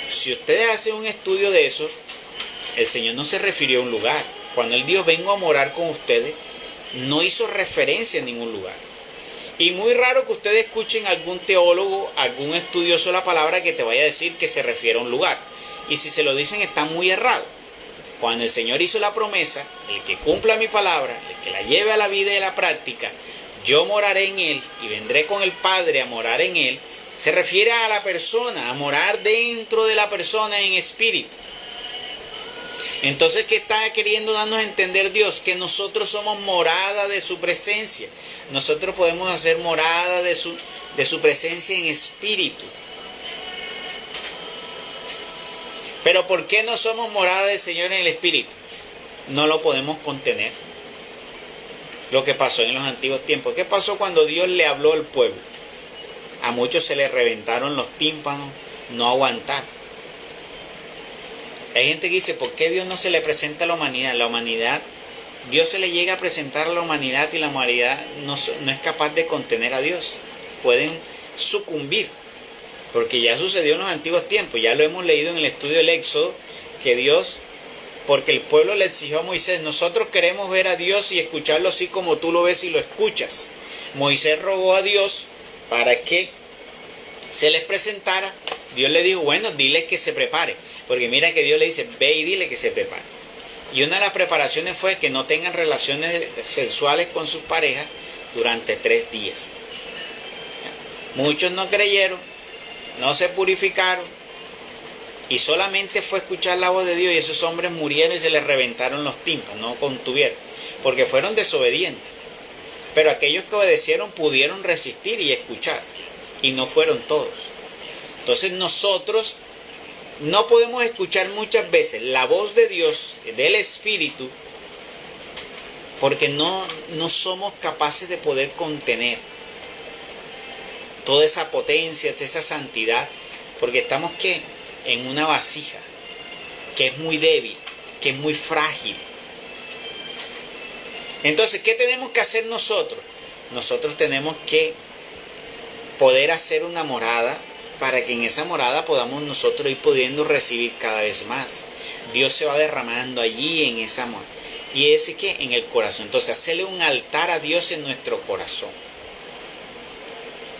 S1: Si ustedes hacen un estudio de eso, el Señor no se refirió a un lugar. Cuando Él dijo, vengo a morar con ustedes, no hizo referencia a ningún lugar. Y muy raro que ustedes escuchen algún teólogo, algún estudioso de la palabra que te vaya a decir que se refiere a un lugar. Y si se lo dicen, está muy errado. Cuando el Señor hizo la promesa, el que cumpla mi palabra, el que la lleve a la vida y a la práctica, yo moraré en él y vendré con el Padre a morar en él, se refiere a la persona, a morar dentro de la persona en espíritu. Entonces, ¿qué está queriendo darnos a entender Dios? Que nosotros somos morada de su presencia. Nosotros podemos hacer morada de su presencia en espíritu. Pero ¿por qué no somos morada del Señor en el espíritu? No lo podemos contener. Lo que pasó en los antiguos tiempos. ¿Qué pasó cuando Dios le habló al pueblo? A muchos se les reventaron los tímpanos, no aguantar. Hay gente que dice, ¿por qué Dios no se le presenta a la humanidad? La humanidad, Dios se le llega a presentar a la humanidad y la humanidad no es capaz de contener a Dios. Pueden sucumbir, porque ya sucedió en los antiguos tiempos. Ya lo hemos leído en el estudio del Éxodo, que Dios, porque el pueblo le exigió a Moisés, nosotros queremos ver a Dios y escucharlo así como tú lo ves y lo escuchas. Moisés rogó a Dios para que se les presentara. Dios le dijo, bueno, dile que se prepare. Porque mira que Dios le dice, ve y dile que se prepare. Y una de las preparaciones fue que no tengan relaciones sexuales con sus parejas durante 3 días. Muchos no creyeron, no se purificaron, y solamente fue escuchar la voz de Dios, y esos hombres murieron y se les reventaron los tímpanos, no contuvieron, porque fueron desobedientes. Pero aquellos que obedecieron pudieron resistir y escuchar, y no fueron todos. Entonces nosotros no podemos escuchar muchas veces la voz de Dios, del Espíritu, porque no somos capaces de poder contener toda esa potencia, toda esa santidad, porque estamos ¿qué? En una vasija que es muy débil, que es muy frágil. Entonces, ¿qué tenemos que hacer nosotros? Nosotros tenemos que poder hacer una morada, para que en esa morada podamos nosotros ir pudiendo recibir cada vez más. Dios se va derramando allí en esa morada. Y ese que en el corazón. Entonces, hacerle un altar a Dios en nuestro corazón.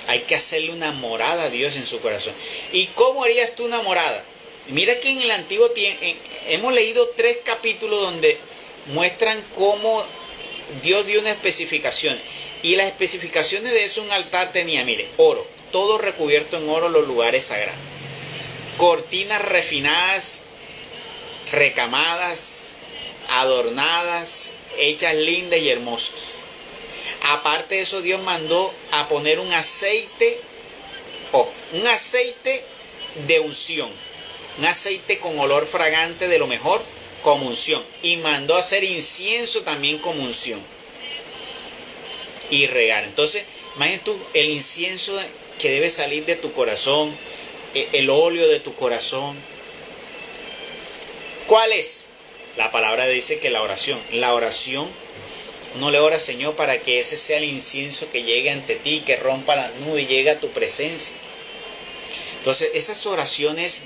S1: Hay que hacerle una morada a Dios en su corazón. ¿Y cómo harías tú una morada? Mira que en el antiguo tiempo hemos leído 3 capítulos donde muestran cómo Dios dio una especificación. Y las especificaciones de eso, un altar tenía, mire, oro, todo recubierto en oro los lugares sagrados. Cortinas refinadas, recamadas, adornadas, hechas lindas y hermosas. Aparte de eso, Dios mandó a poner un aceite de unción, un aceite con olor fragante de lo mejor como unción, y mandó a hacer incienso también como unción y regar. Entonces, imagínate tú el incienso que debe salir de tu corazón, el óleo de tu corazón. ¿Cuál es? La palabra dice que la oración, uno le ora, Señor, para que ese sea el incienso que llegue ante ti, que rompa las nubes y llegue a tu presencia. Entonces, esas oraciones,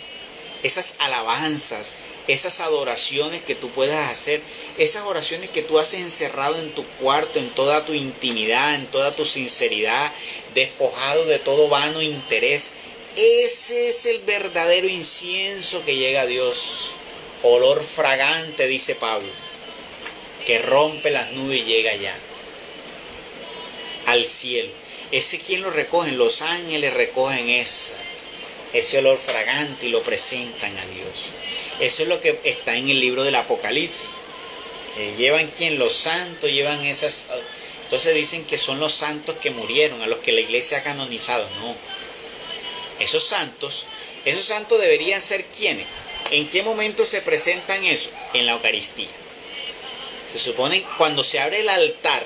S1: esas alabanzas, esas adoraciones que tú puedas hacer, esas oraciones que tú haces encerrado en tu cuarto, en toda tu intimidad, en toda tu sinceridad, despojado de todo vano interés, ese es el verdadero incienso que llega a Dios. Olor fragante, dice Pablo, que rompe las nubes y llega allá, al cielo. Ese quien lo recogen, los ángeles recogen ese olor fragante y lo presentan a Dios. Eso es lo que está en el libro del Apocalipsis. Que llevan quien, los santos llevan esas. Entonces dicen que son los santos que murieron, a los que la iglesia ha canonizado. No. Esos santos Esos santos deberían ser ¿quiénes? ¿En qué momento se presentan eso? En la Eucaristía. Se supone cuando se abre el altar,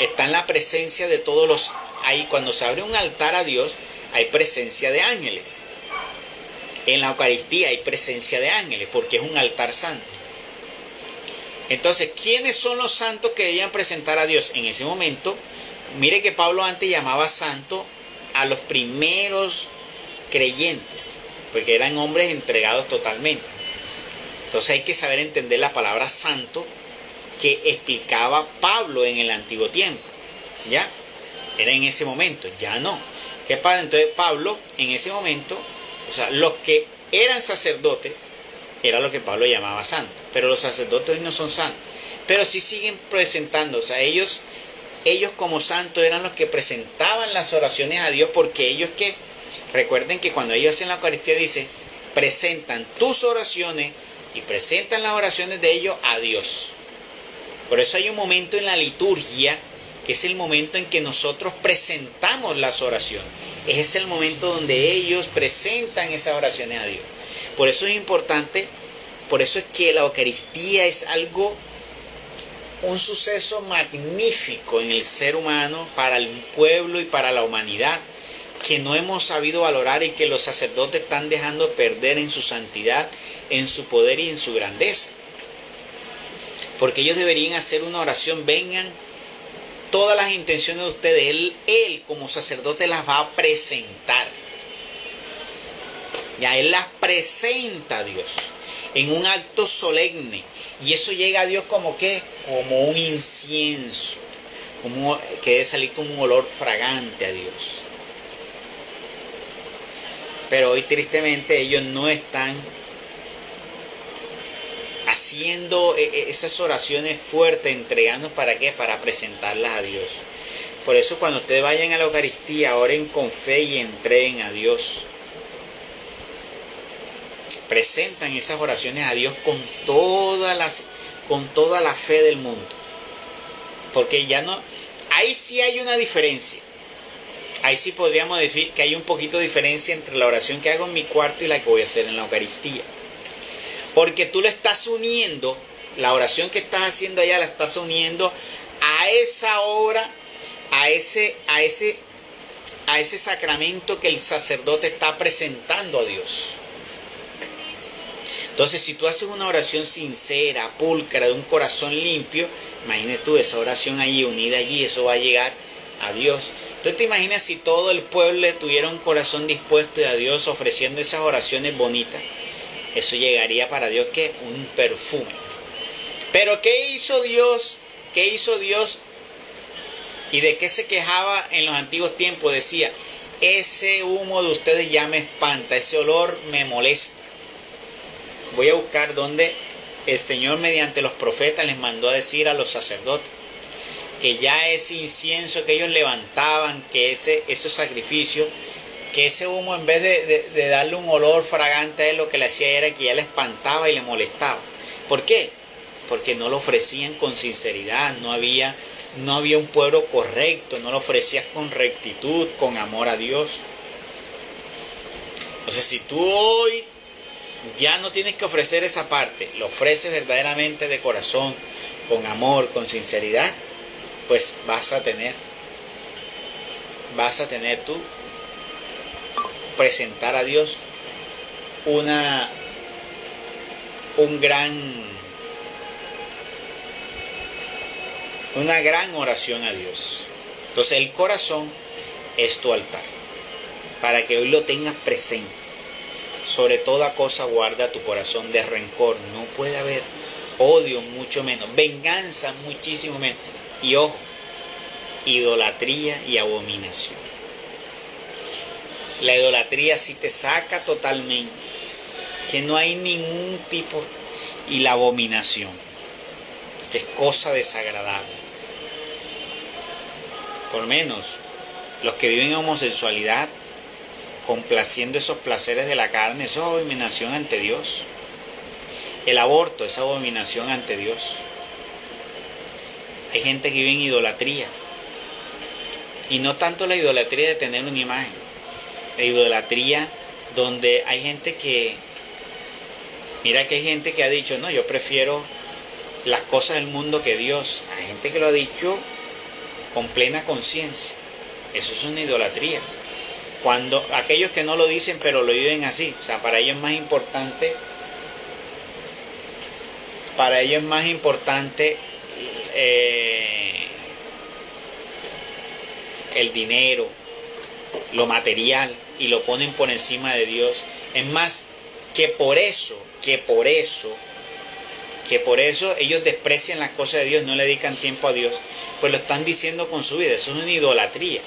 S1: está en la presencia de todos los... Ahí, cuando se abre un altar a Dios, hay presencia de ángeles. En la Eucaristía hay presencia de ángeles, porque es un altar santo. Entonces, ¿quiénes son los santos que debían presentar a Dios? En ese momento, mire que Pablo antes llamaba santo a los primeros creyentes, porque eran hombres entregados totalmente. Entonces hay que saber entender la palabra santo que explicaba Pablo en el antiguo tiempo. ¿Ya? Era en ese momento, ya no. ¿Qué pasa? Entonces Pablo en ese momento, o sea, los que eran sacerdotes, era lo que Pablo llamaba santo. Pero los sacerdotes hoy no son santos. Pero sí siguen presentando, o sea, ellos como santos eran los que presentaban las oraciones a Dios, porque ellos que, recuerden que cuando ellos hacen la Eucaristía dice, presentan tus oraciones y presentan las oraciones de ellos a Dios. Por eso hay un momento en la liturgia que es el momento en que nosotros presentamos las oraciones. Ese es el momento donde ellos presentan esas oraciones a Dios. Por eso es importante, por eso es que la Eucaristía es algo, un suceso magnífico en el ser humano, para el pueblo y para la humanidad, que no hemos sabido valorar y que los sacerdotes están dejando perder en su santidad, en su poder y en su grandeza. Porque ellos deberían hacer una oración, vengan todas las intenciones de ustedes, él como sacerdote las va a presentar. Ya Él las presenta a Dios en un acto solemne. Y eso llega a Dios como ¿qué? Como un incienso, como que debe salir como un olor fragante a Dios. Pero hoy tristemente ellos no están haciendo esas oraciones fuertes, entregando ¿para qué? Para presentarlas a Dios. Por eso cuando ustedes vayan a la Eucaristía, oren con fe y entreguen a Dios. Presentan esas oraciones a Dios con toda la fe del mundo. Porque ya no, ahí sí hay una diferencia. Ahí sí podríamos decir que hay un poquito de diferencia entre la oración que hago en mi cuarto y la que voy a hacer en la Eucaristía. Porque tú le estás uniendo, la oración que estás haciendo allá la estás uniendo a esa obra, a ese sacramento que el sacerdote está presentando a Dios. Entonces, si tú haces una oración sincera, pulcra, de un corazón limpio, imagínate tú esa oración allí, unida allí, eso va a llegar a Dios. Entonces, te imaginas si todo el pueblo tuviera un corazón dispuesto a Dios, ofreciendo esas oraciones bonitas. Eso llegaría para Dios que un perfume. Pero ¿qué hizo Dios? ¿Qué hizo Dios? ¿Y de qué se quejaba en los antiguos tiempos? Decía, ese humo de ustedes ya me espanta, ese olor me molesta. Voy a buscar donde el Señor mediante los profetas les mandó a decir a los sacerdotes que ya ese incienso que ellos levantaban, que esos sacrificios, que ese humo en vez de darle un olor fragante a él, lo que le hacía era que ya le espantaba y le molestaba. ¿Por qué? Porque no lo ofrecían con sinceridad, no había un pueblo correcto, no lo ofrecías con rectitud, con amor a Dios. Entonces, si tú hoy ya no tienes que ofrecer esa parte, lo ofreces verdaderamente de corazón, con amor, con sinceridad, pues vas a tener tú presentar a Dios una gran oración a Dios. Entonces el corazón es tu altar, para que hoy lo tengas presente. Sobre toda cosa guarda tu corazón de rencor. No puede haber odio, mucho menos. Venganza, muchísimo menos. Y ojo, idolatría y abominación. La idolatría sí te saca totalmente, que no hay ningún tipo. Y la abominación, que es cosa desagradable. Por lo menos los que viven en homosexualidad, complaciendo esos placeres de la carne, eso es abominación ante Dios. El aborto es abominación ante Dios. Hay gente que vive en idolatría. Y no tanto la idolatría de tener una imagen, la idolatría donde hay gente que, mira que hay gente que ha dicho, no, yo prefiero las cosas del mundo que Dios. Hay gente que lo ha dicho con plena conciencia. Eso es una idolatría. Cuando aquellos que no lo dicen pero lo viven así, o sea, para ellos es más importante el dinero, lo material, y lo ponen por encima de Dios. Es más, que por eso ellos desprecian las cosas de Dios, no le dedican tiempo a Dios, pues lo están diciendo con su vida. Eso es una idolatría.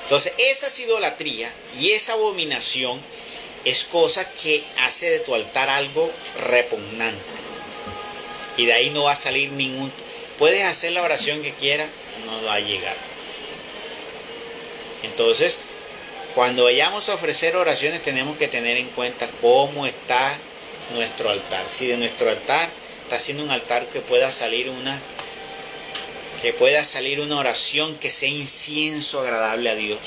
S1: Entonces, esa es idolatría, y esa abominación es cosa que hace de tu altar algo repugnante. Y de ahí no va a salir ningún... Puedes hacer la oración que quieras, no va a llegar. Entonces, cuando vayamos a ofrecer oraciones, tenemos que tener en cuenta cómo está nuestro altar. Si de nuestro altar está siendo un altar que pueda salir una oración que sea incienso agradable a Dios.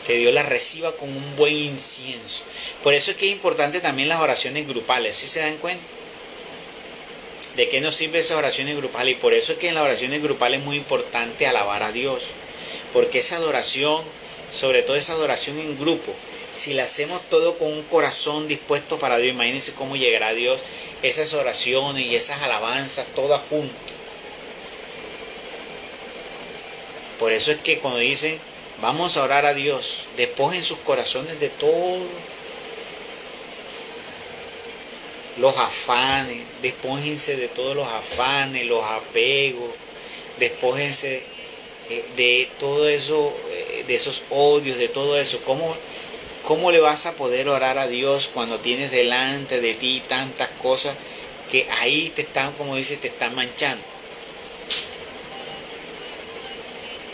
S1: Que Dios la reciba con un buen incienso. Por eso es que es importante también las oraciones grupales. ¿Sí se dan cuenta? ¿De qué nos sirven esas oraciones grupales? Y por eso es que en las oraciones grupales es muy importante alabar a Dios. Porque esa adoración, sobre todo esa adoración en grupo, si la hacemos todo con un corazón dispuesto para Dios, imagínense cómo llegará a Dios esas oraciones y esas alabanzas todas juntas. Por eso es que cuando dicen, vamos a orar a Dios, despojen sus corazones de todo los afanes, despójense de todos los afanes, los apegos, despójense de todo eso, de esos odios, de todo eso. ¿Cómo le vas a poder orar a Dios cuando tienes delante de ti tantas cosas que ahí te están, como dice, te están manchando?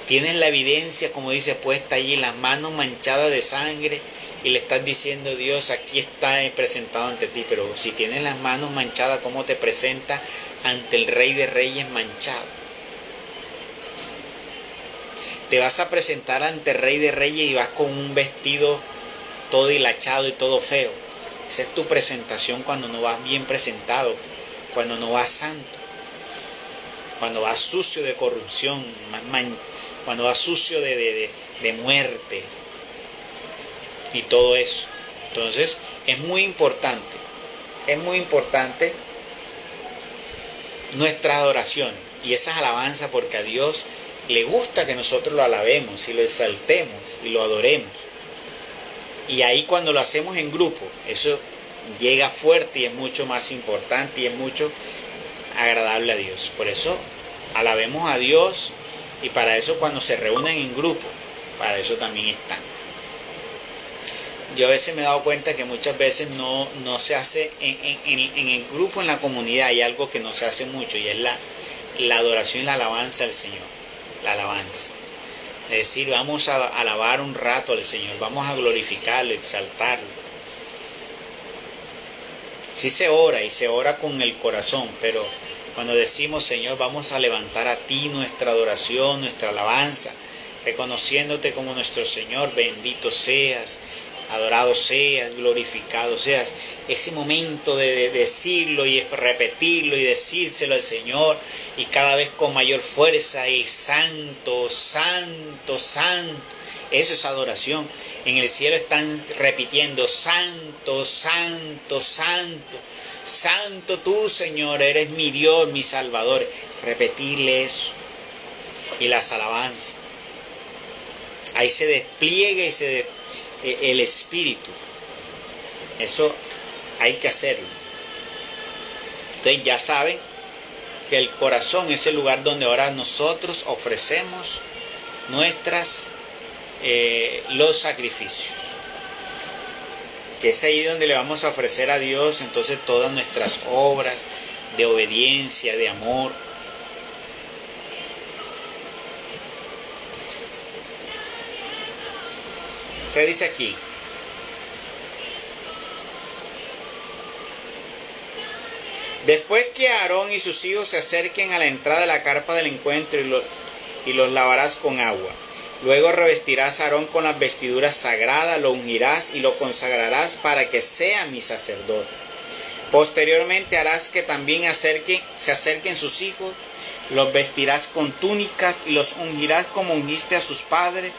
S1: Tienes la evidencia, como dice, puesta allí, las manos manchadas de sangre, y le estás diciendo, Dios, aquí está presentado ante ti. Pero si tienes las manos manchadas, ¿cómo te presenta ante el Rey de Reyes manchado? Te vas a presentar ante el Rey de Reyes y vas con un vestido todo hilachado y todo feo. Esa es tu presentación cuando no vas bien presentado, cuando no vas santo, cuando vas sucio de corrupción, cuando vas sucio de muerte y todo eso. Entonces es muy importante nuestra adoración y esas alabanzas, porque a Dios le gusta que nosotros lo alabemos y lo exaltemos y lo adoremos. Y ahí cuando lo hacemos en grupo, eso llega fuerte y es mucho más importante y es mucho agradable a Dios. Por eso alabemos a Dios, y para eso cuando se reúnen en grupo, para eso también están. Yo a veces me he dado cuenta que muchas veces no se hace en el grupo, en la comunidad, hay algo que no se hace mucho, y es la adoración y la alabanza al Señor. La alabanza. Es decir, vamos a alabar un rato al Señor, vamos a glorificarlo, exaltarlo. Sí se ora, y se ora con el corazón, pero cuando decimos, Señor, vamos a levantar a ti nuestra adoración, nuestra alabanza, reconociéndote como nuestro Señor, bendito seas, adorado seas, glorificado seas. Ese momento de decirlo y repetirlo y decírselo al Señor, y cada vez con mayor fuerza, y santo, santo, santo. Eso es adoración. En el cielo están repitiendo, santo, santo, santo. Santo tú, Señor, eres mi Dios, mi Salvador. Repetirle eso. Y las alabanzas. Ahí se despliega el Espíritu. Eso hay que hacerlo. Entonces ya saben que el corazón es el lugar donde ahora nosotros ofrecemos los sacrificios. Que es ahí donde le vamos a ofrecer a Dios entonces todas nuestras obras de obediencia, de amor. ¿Qué dice aquí? Después que Aarón y sus hijos se acerquen a la entrada de la carpa del encuentro, y los lavarás con agua. Luego revestirás a Aarón con las vestiduras sagradas, lo ungirás y lo consagrarás para que sea mi sacerdote. Posteriormente harás que también se acerquen sus hijos, los vestirás con túnicas y los ungirás como ungiste a sus padres,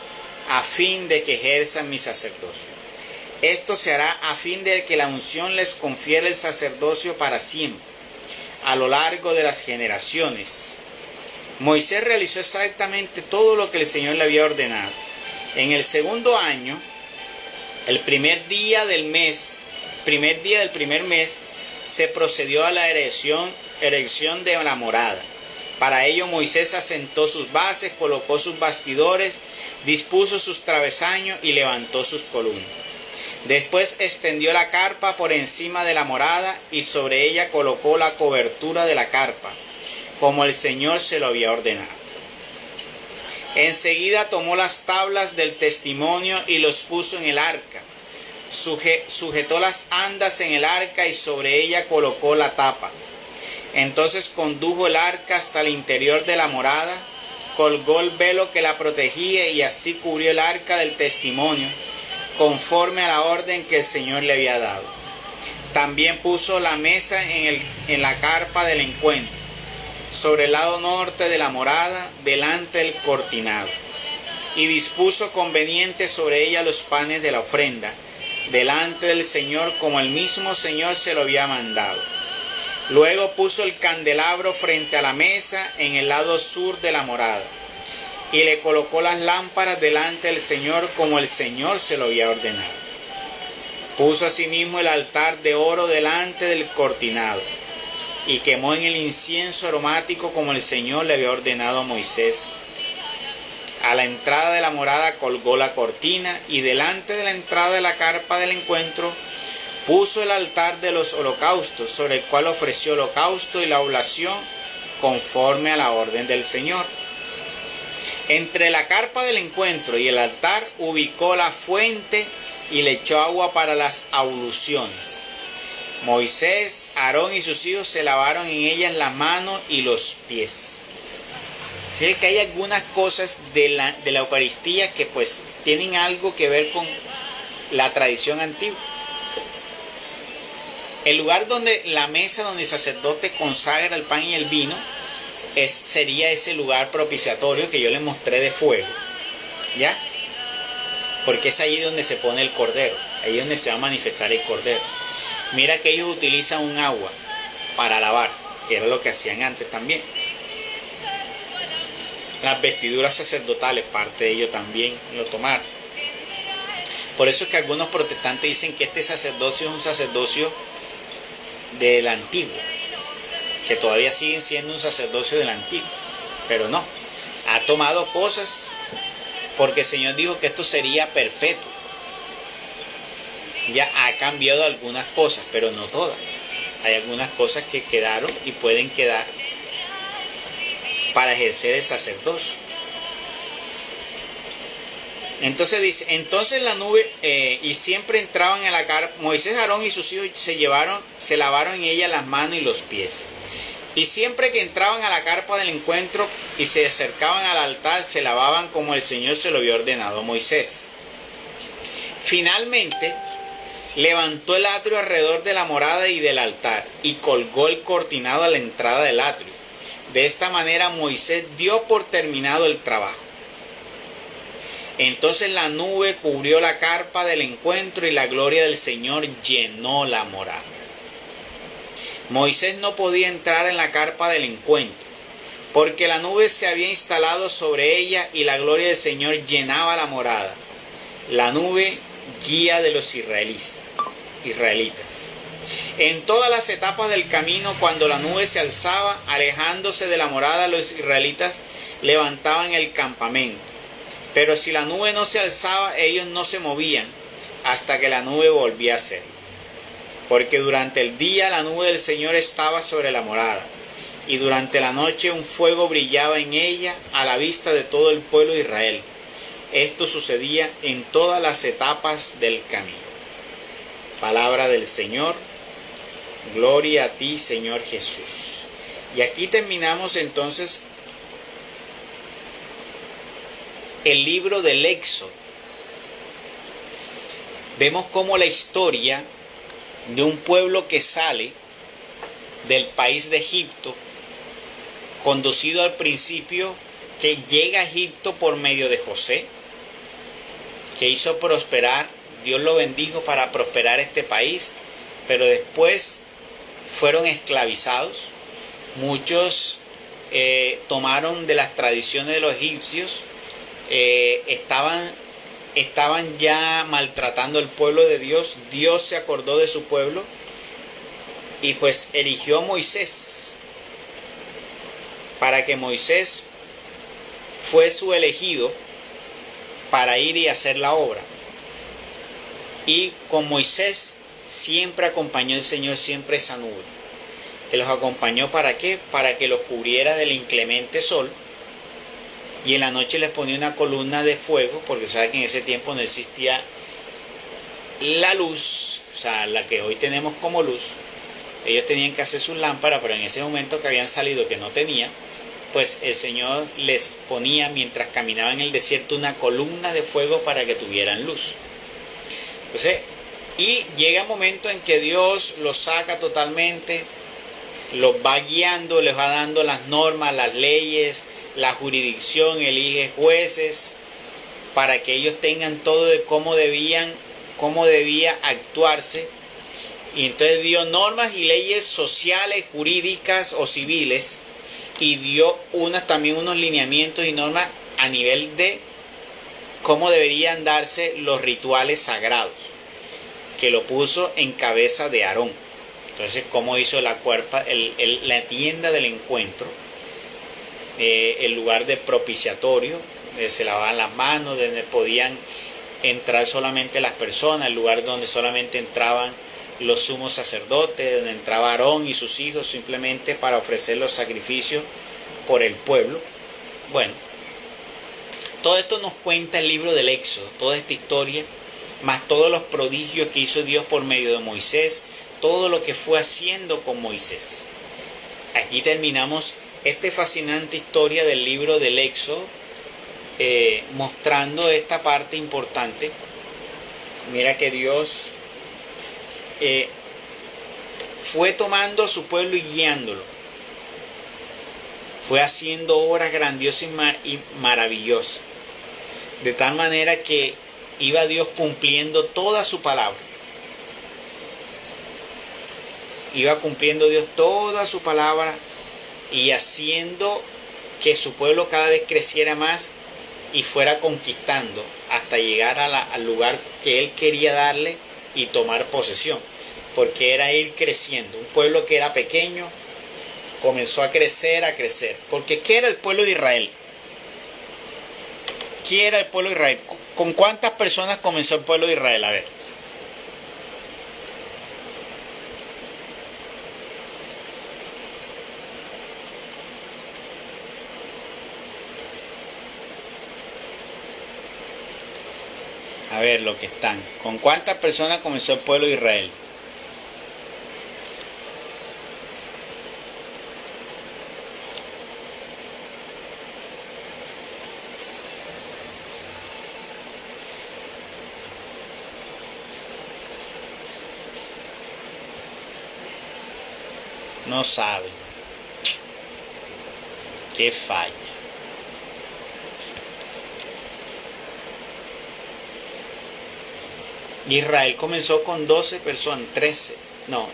S1: a fin de que ejerzan mi sacerdocio. Esto se hará a fin de que la unción les confiere el sacerdocio para siempre, a lo largo de las generaciones. Moisés realizó exactamente todo lo que el Señor le había ordenado. En el segundo año, el primer día del primer mes, se procedió a la erección de la morada. Para ello Moisés asentó sus bases, colocó sus bastidores, dispuso sus travesaños y levantó sus columnas. Después extendió la carpa por encima de la morada y sobre ella colocó la cobertura de la carpa, como el Señor se lo había ordenado. Enseguida tomó las tablas del testimonio y los puso en el arca. Sujetó las andas en el arca y sobre ella colocó la tapa. Entonces condujo el arca hasta el interior de la morada, colgó el velo que la protegía y así cubrió el arca del testimonio, conforme a la orden que el Señor le había dado. También puso la mesa en la carpa del encuentro, sobre el lado norte de la morada, delante del cortinado, y dispuso conveniente sobre ella los panes de la ofrenda, delante del Señor, como el mismo Señor se lo había mandado. Luego puso el candelabro frente a la mesa en el lado sur de la morada, y le colocó las lámparas delante del Señor, como el Señor se lo había ordenado. Puso asimismo el altar de oro delante del cortinado, y quemó en el incienso aromático como el Señor le había ordenado a Moisés. A la entrada de la morada colgó la cortina, y delante de la entrada de la carpa del encuentro puso el altar de los holocaustos, sobre el cual ofreció holocausto y la oblación conforme a la orden del Señor. Entre la carpa del encuentro y el altar ubicó la fuente y le echó agua para las abluciones. Moisés, Aarón y sus hijos se lavaron en ellas las manos y los pies. Fíjense que hay algunas cosas de la Eucaristía que pues tienen algo que ver con la tradición antigua. El lugar donde la mesa donde el sacerdote consagra el pan y el vino sería ese lugar propiciatorio que yo les mostré de fuego, ¿ya? Porque es allí donde se pone el cordero, ahí donde se va a manifestar el cordero. Mira que ellos utilizan un agua para lavar, que era lo que hacían antes también. Las vestiduras sacerdotales, parte de ello también lo tomaron. Por eso es que algunos protestantes dicen que este sacerdocio es un sacerdocio del antiguo, que todavía siguen siendo un sacerdocio del antiguo, pero no, ha tomado cosas porque el Señor dijo que esto sería perpetuo. Ya ha cambiado algunas cosas, pero no todas. Hay algunas cosas que quedaron y pueden quedar para ejercer el sacerdocio. Entonces dice, entonces la nube, y siempre entraban en la carpa, Moisés, Aarón y sus hijos se lavaron en ella las manos y los pies. Y siempre que entraban a la carpa del encuentro y se acercaban al altar, se lavaban como el Señor se lo había ordenado a Moisés. Finalmente, levantó el atrio alrededor de la morada y del altar, y colgó el cortinado a la entrada del atrio. De esta manera Moisés dio por terminado el trabajo. Entonces la nube cubrió la carpa del encuentro y la gloria del Señor llenó la morada. Moisés no podía entrar en la carpa del encuentro, porque la nube se había instalado sobre ella y la gloria del Señor llenaba la morada. La nube, guía de los israelitas. En todas las etapas del camino, cuando la nube se alzaba, alejándose de la morada, los israelitas levantaban el campamento. Pero si la nube no se alzaba, ellos no se movían hasta que la nube volvía a ser. Porque durante el día la nube del Señor estaba sobre la morada, y durante la noche un fuego brillaba en ella a la vista de todo el pueblo de Israel. Esto sucedía en todas las etapas del camino. Palabra del Señor. Gloria a ti, Señor Jesús. Y aquí terminamos entonces el libro del Éxodo. Vemos cómo la historia de un pueblo que sale del país de Egipto, conducido al principio, que llega a Egipto por medio de José, que hizo prosperar, Dios lo bendijo para prosperar este país, pero después fueron esclavizados. Muchos tomaron de las tradiciones de los egipcios, estaban ya maltratando al pueblo de Dios. Dios se acordó de su pueblo y pues eligió a Moisés para que Moisés fue su elegido para ir y hacer la obra. Y con Moisés siempre acompañó el Señor, siempre esa nube, que los acompañó. ¿Para qué? Para que los cubriera del inclemente sol, y en la noche les ponía una columna de fuego, porque sabe que en ese tiempo no existía la luz, o sea, la que hoy tenemos como luz. Ellos tenían que hacer sus lámparas, pero en ese momento que habían salido, que no tenían, pues el Señor les ponía, mientras caminaban en el desierto, una columna de fuego para que tuvieran luz. Entonces, y llega un momento en que Dios los saca totalmente, los va guiando, les va dando las normas, las leyes, la jurisdicción, elige jueces, para que ellos tengan todo de cómo debía actuarse. Y entonces dio normas y leyes sociales, jurídicas o civiles, y dio también unos lineamientos y normas a nivel de cómo deberían darse los rituales sagrados, que lo puso en cabeza de Aarón. Entonces, cómo hizo la tienda del encuentro, el lugar de propiciatorio, donde se lavaban las manos, donde podían entrar solamente las personas, el lugar donde solamente entraban los sumos sacerdotes, donde entraba Aarón y sus hijos simplemente para ofrecer los sacrificios por el pueblo. Bueno, todo esto nos cuenta el libro del Éxodo, toda esta historia, más todos los prodigios que hizo Dios por medio de Moisés, todo lo que fue haciendo con Moisés. Aquí terminamos esta fascinante historia del libro del Éxodo, mostrando esta parte importante. Mira que Dios fue tomando a su pueblo y guiándolo. Fue haciendo obras grandiosas y maravillosas. De tal manera que iba Dios cumpliendo toda su palabra. Iba cumpliendo Dios toda su palabra y haciendo que su pueblo cada vez creciera más y fuera conquistando hasta llegar al lugar que Él quería darle y tomar posesión. Porque era ir creciendo. Un pueblo que era pequeño comenzó a crecer, a crecer. Porque ¿qué era el pueblo de Israel? ¿Qué era el pueblo de Israel? ¿Con cuántas personas comenzó el pueblo de Israel? A ver. A ver lo que están. ¿Con cuántas personas comenzó el pueblo de Israel? No saben. Qué falla. Israel comenzó con 12 personas, 13. No,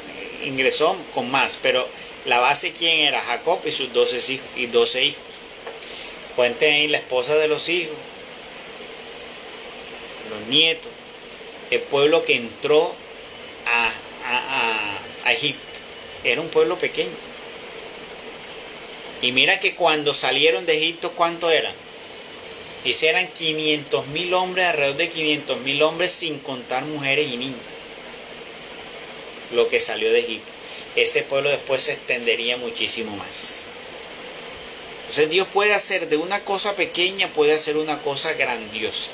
S1: ingresó con más, pero la base, ¿quién era? Jacob y sus 12 hijos. Cuenten ahí la esposa de los hijos, los nietos, el pueblo que entró a Egipto. Era un pueblo pequeño. Y mira que cuando salieron de Egipto, ¿cuánto eran? Dice, eran 500.000 hombres, alrededor de 500.000 hombres, sin contar mujeres y niños. Lo que salió de Egipto. Ese pueblo después se extendería muchísimo más. Entonces Dios puede hacer de una cosa pequeña, puede hacer una cosa grandiosa.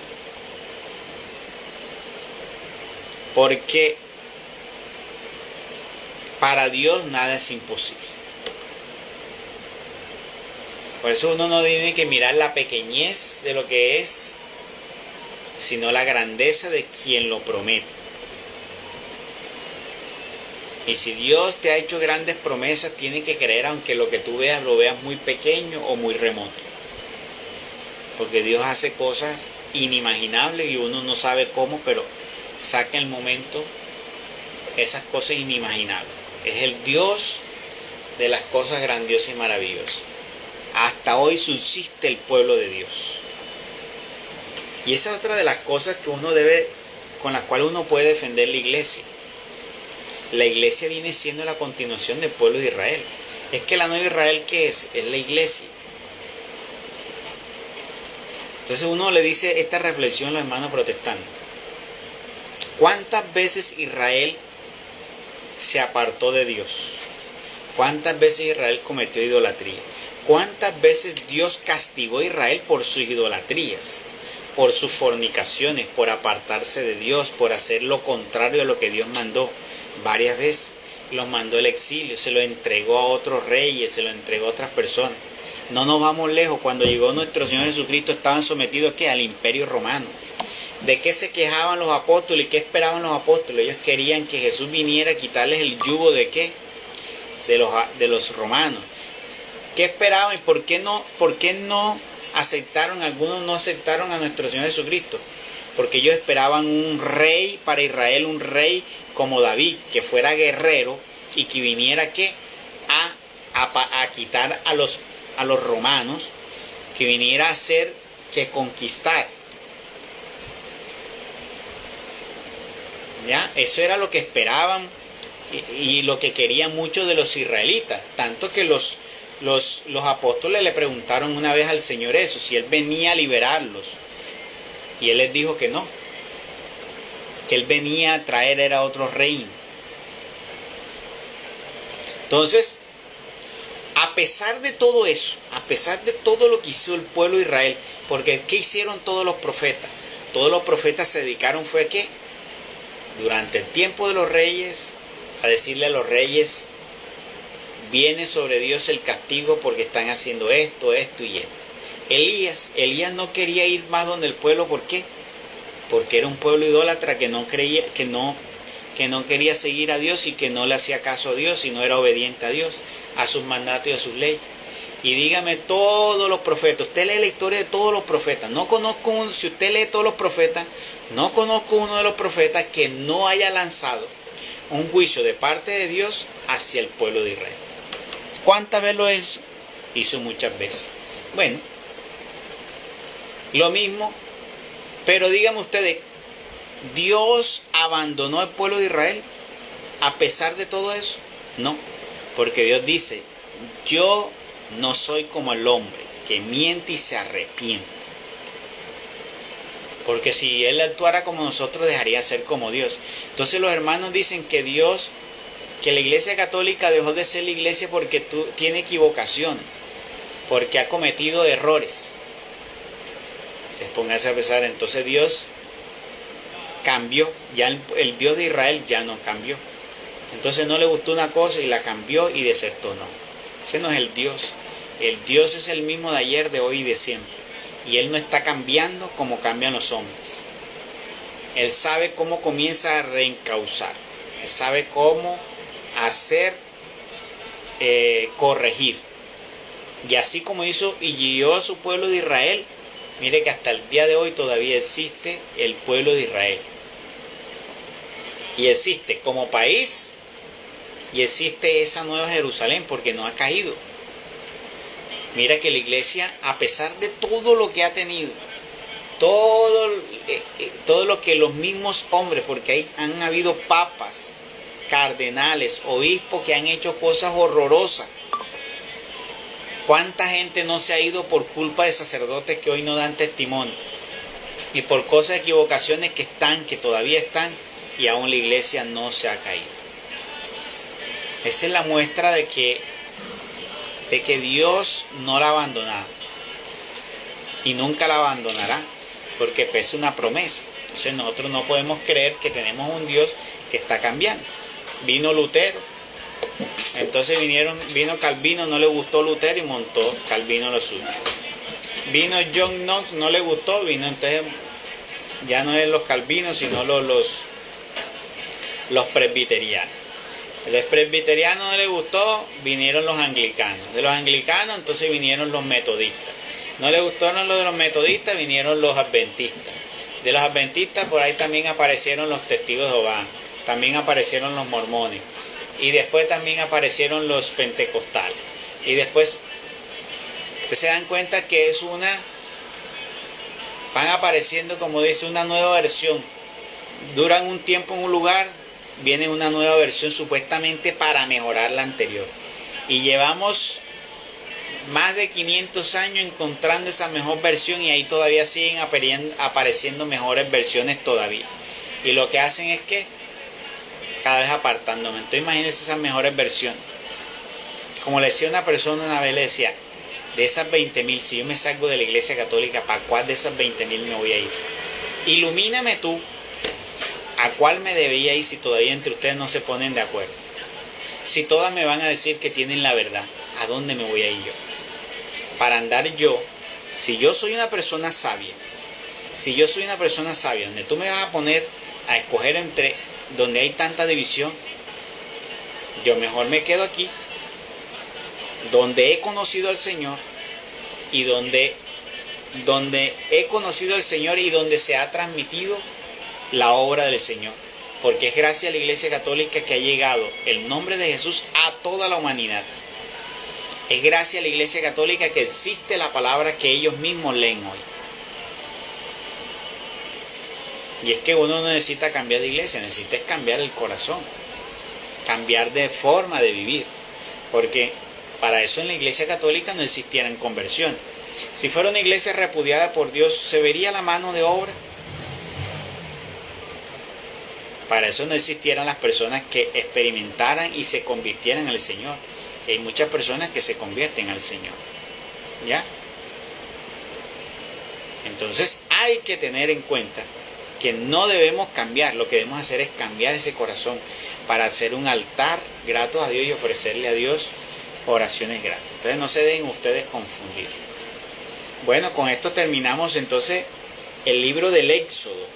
S1: Porque para Dios nada es imposible. Por eso uno no tiene que mirar la pequeñez de lo que es, sino la grandeza de quien lo promete. Y si Dios te ha hecho grandes promesas, tienes que creer aunque lo que tú veas lo veas muy pequeño o muy remoto. Porque Dios hace cosas inimaginables y uno no sabe cómo, pero saca el momento esas cosas inimaginables. Es el Dios de las cosas grandiosas y maravillosas. Hasta hoy subsiste el pueblo de Dios. Y esa es otra de las cosas que uno debe, con las cuales uno puede defender la iglesia. La iglesia viene siendo la continuación del pueblo de Israel. Es que la nueva Israel, ¿qué es? Es la iglesia. Entonces uno le dice esta reflexión a los hermanos protestantes. ¿Cuántas veces Israel se apartó de Dios? ¿Cuántas veces Israel cometió idolatría? ¿Cuántas veces Dios castigó a Israel por sus idolatrías? Por sus fornicaciones, por apartarse de Dios, por hacer lo contrario de lo que Dios mandó. Varias veces los mandó al exilio, se lo entregó a otros reyes, se lo entregó a otras personas. No nos vamos lejos, cuando llegó nuestro Señor Jesucristo estaban sometidos ¿qué? Al imperio romano. ¿De qué se quejaban los apóstoles y qué esperaban los apóstoles? Ellos querían que Jesús viniera a quitarles el yugo ¿de qué? De los romanos. ¿Qué esperaban y por qué no aceptaron, algunos no aceptaron a nuestro Señor Jesucristo? Porque ellos esperaban un rey para Israel, un rey como David, que fuera guerrero y que viniera ¿qué? A quitar a los romanos, que viniera a hacer que conquistar. ¿Ya? Eso era lo que esperaban y lo que querían muchos de los israelitas. Tanto que los apóstoles le preguntaron una vez al Señor eso, si Él venía a liberarlos. Y Él les dijo que no. Que Él venía a traer era otro reino. Entonces, a pesar de todo eso, a pesar de todo lo que hizo el pueblo de Israel, porque ¿qué hicieron todos los profetas? Todos los profetas se dedicaron fue ¿qué? Durante el tiempo de los reyes, a decirle a los reyes, viene sobre Dios el castigo porque están haciendo esto, esto y esto. Elías no quería ir más donde el pueblo, ¿por qué? Porque era un pueblo idólatra que no creía, que no quería seguir a Dios y que no le hacía caso a Dios y no era obediente a Dios, a sus mandatos y a sus leyes. Y dígame, todos los profetas, usted lee la historia de todos los profetas, si usted lee todos los profetas, no conozco uno de los profetas que no haya lanzado un juicio de parte de Dios hacia el pueblo de Israel. ¿Cuántas veces lo hizo? Hizo muchas veces. Bueno, lo mismo, pero díganme ustedes, ¿Dios abandonó al pueblo de Israel a pesar de todo eso? No, porque Dios dice, yo no soy como el hombre que miente y se arrepiente. Porque si Él actuara como nosotros, dejaría de ser como Dios. Entonces los hermanos dicen que la Iglesia Católica dejó de ser la iglesia porque tiene equivocaciones, porque ha cometido errores. Entonces pónganse a pensar, entonces Dios cambió, ya el Dios de Israel ya no cambió. Entonces no le gustó una cosa y la cambió y desertó, no. Ese no es el Dios. El Dios es el mismo de ayer, de hoy y de siempre. Y Él no está cambiando como cambian los hombres. Él sabe cómo comienza a reencauzar. Él sabe cómo hacer, corregir. Y así como hizo y guió a su pueblo de Israel, mire que hasta el día de hoy todavía existe el pueblo de Israel. Y existe como país y existe esa nueva Jerusalén porque no ha caído. Mira que la iglesia, a pesar de todo lo que ha tenido, todo lo que los mismos hombres, porque han habido papas, cardenales, obispos que han hecho cosas horrorosas. ¿Cuánta gente no se ha ido por culpa de sacerdotes que hoy no dan testimonio? Y por cosas, equivocaciones que todavía están, y aún la iglesia no se ha caído. Esa es la muestra de que Dios no la ha abandonado. Y nunca la abandonará, porque es una promesa. Entonces nosotros no podemos creer que tenemos un Dios que está cambiando. Vino Lutero, Entonces vino Calvino, no le gustó Lutero y montó Calvino lo suyo. Vino John Knox, no le gustó, vino entonces ya no es los calvinos, sino los presbiterianos. Los presbiterianos no le gustó, vinieron los anglicanos. De los anglicanos entonces vinieron los metodistas. No le gustaron los de los metodistas, vinieron los adventistas. De los adventistas por ahí también aparecieron los testigos de Jehová, también aparecieron los mormones. Y después también aparecieron los pentecostales. Y después ustedes se dan cuenta que es van apareciendo, como dice, una nueva versión. Duran un tiempo en un lugar, viene una nueva versión supuestamente para mejorar la anterior. Y llevamos más de 500 años encontrando esa mejor versión y ahí todavía siguen apareciendo mejores versiones todavía. Y lo que hacen es que cada vez apartándome. Entonces imagínense esas mejores versiones. Como le decía una persona una vez, le decía, de esas 20.000, si yo me salgo de la iglesia católica, ¿para cuál de esas 20.000 me voy a ir? Ilumíname tú, ¿a cuál me debería ir si todavía entre ustedes no se ponen de acuerdo? Si todas me van a decir que tienen la verdad, ¿a dónde me voy a ir yo? Para andar yo, si yo soy una persona sabia, donde tú me vas a poner a escoger entre donde hay tanta división, yo mejor me quedo aquí, donde he conocido al Señor y donde he conocido al Señor y donde se ha transmitido la obra del Señor. Porque es gracias a la Iglesia Católica que ha llegado el nombre de Jesús a toda la humanidad. Es gracias a la Iglesia Católica que existe la palabra que ellos mismos leen hoy. Y es que uno no necesita cambiar de iglesia, necesita cambiar el corazón, cambiar de forma de vivir. Porque para eso en la Iglesia Católica no existieran conversión. Si fuera una iglesia repudiada por Dios, ¿se vería la mano de obra? Para eso no existieran las personas que experimentaran y se convirtieran al Señor. Hay muchas personas que se convierten al Señor. ¿Ya? Entonces hay que tener en cuenta que no debemos cambiar. Lo que debemos hacer es cambiar ese corazón para hacer un altar grato a Dios y ofrecerle a Dios oraciones gratas. Entonces no se dejen ustedes confundir. Bueno, con esto terminamos entonces el libro del Éxodo.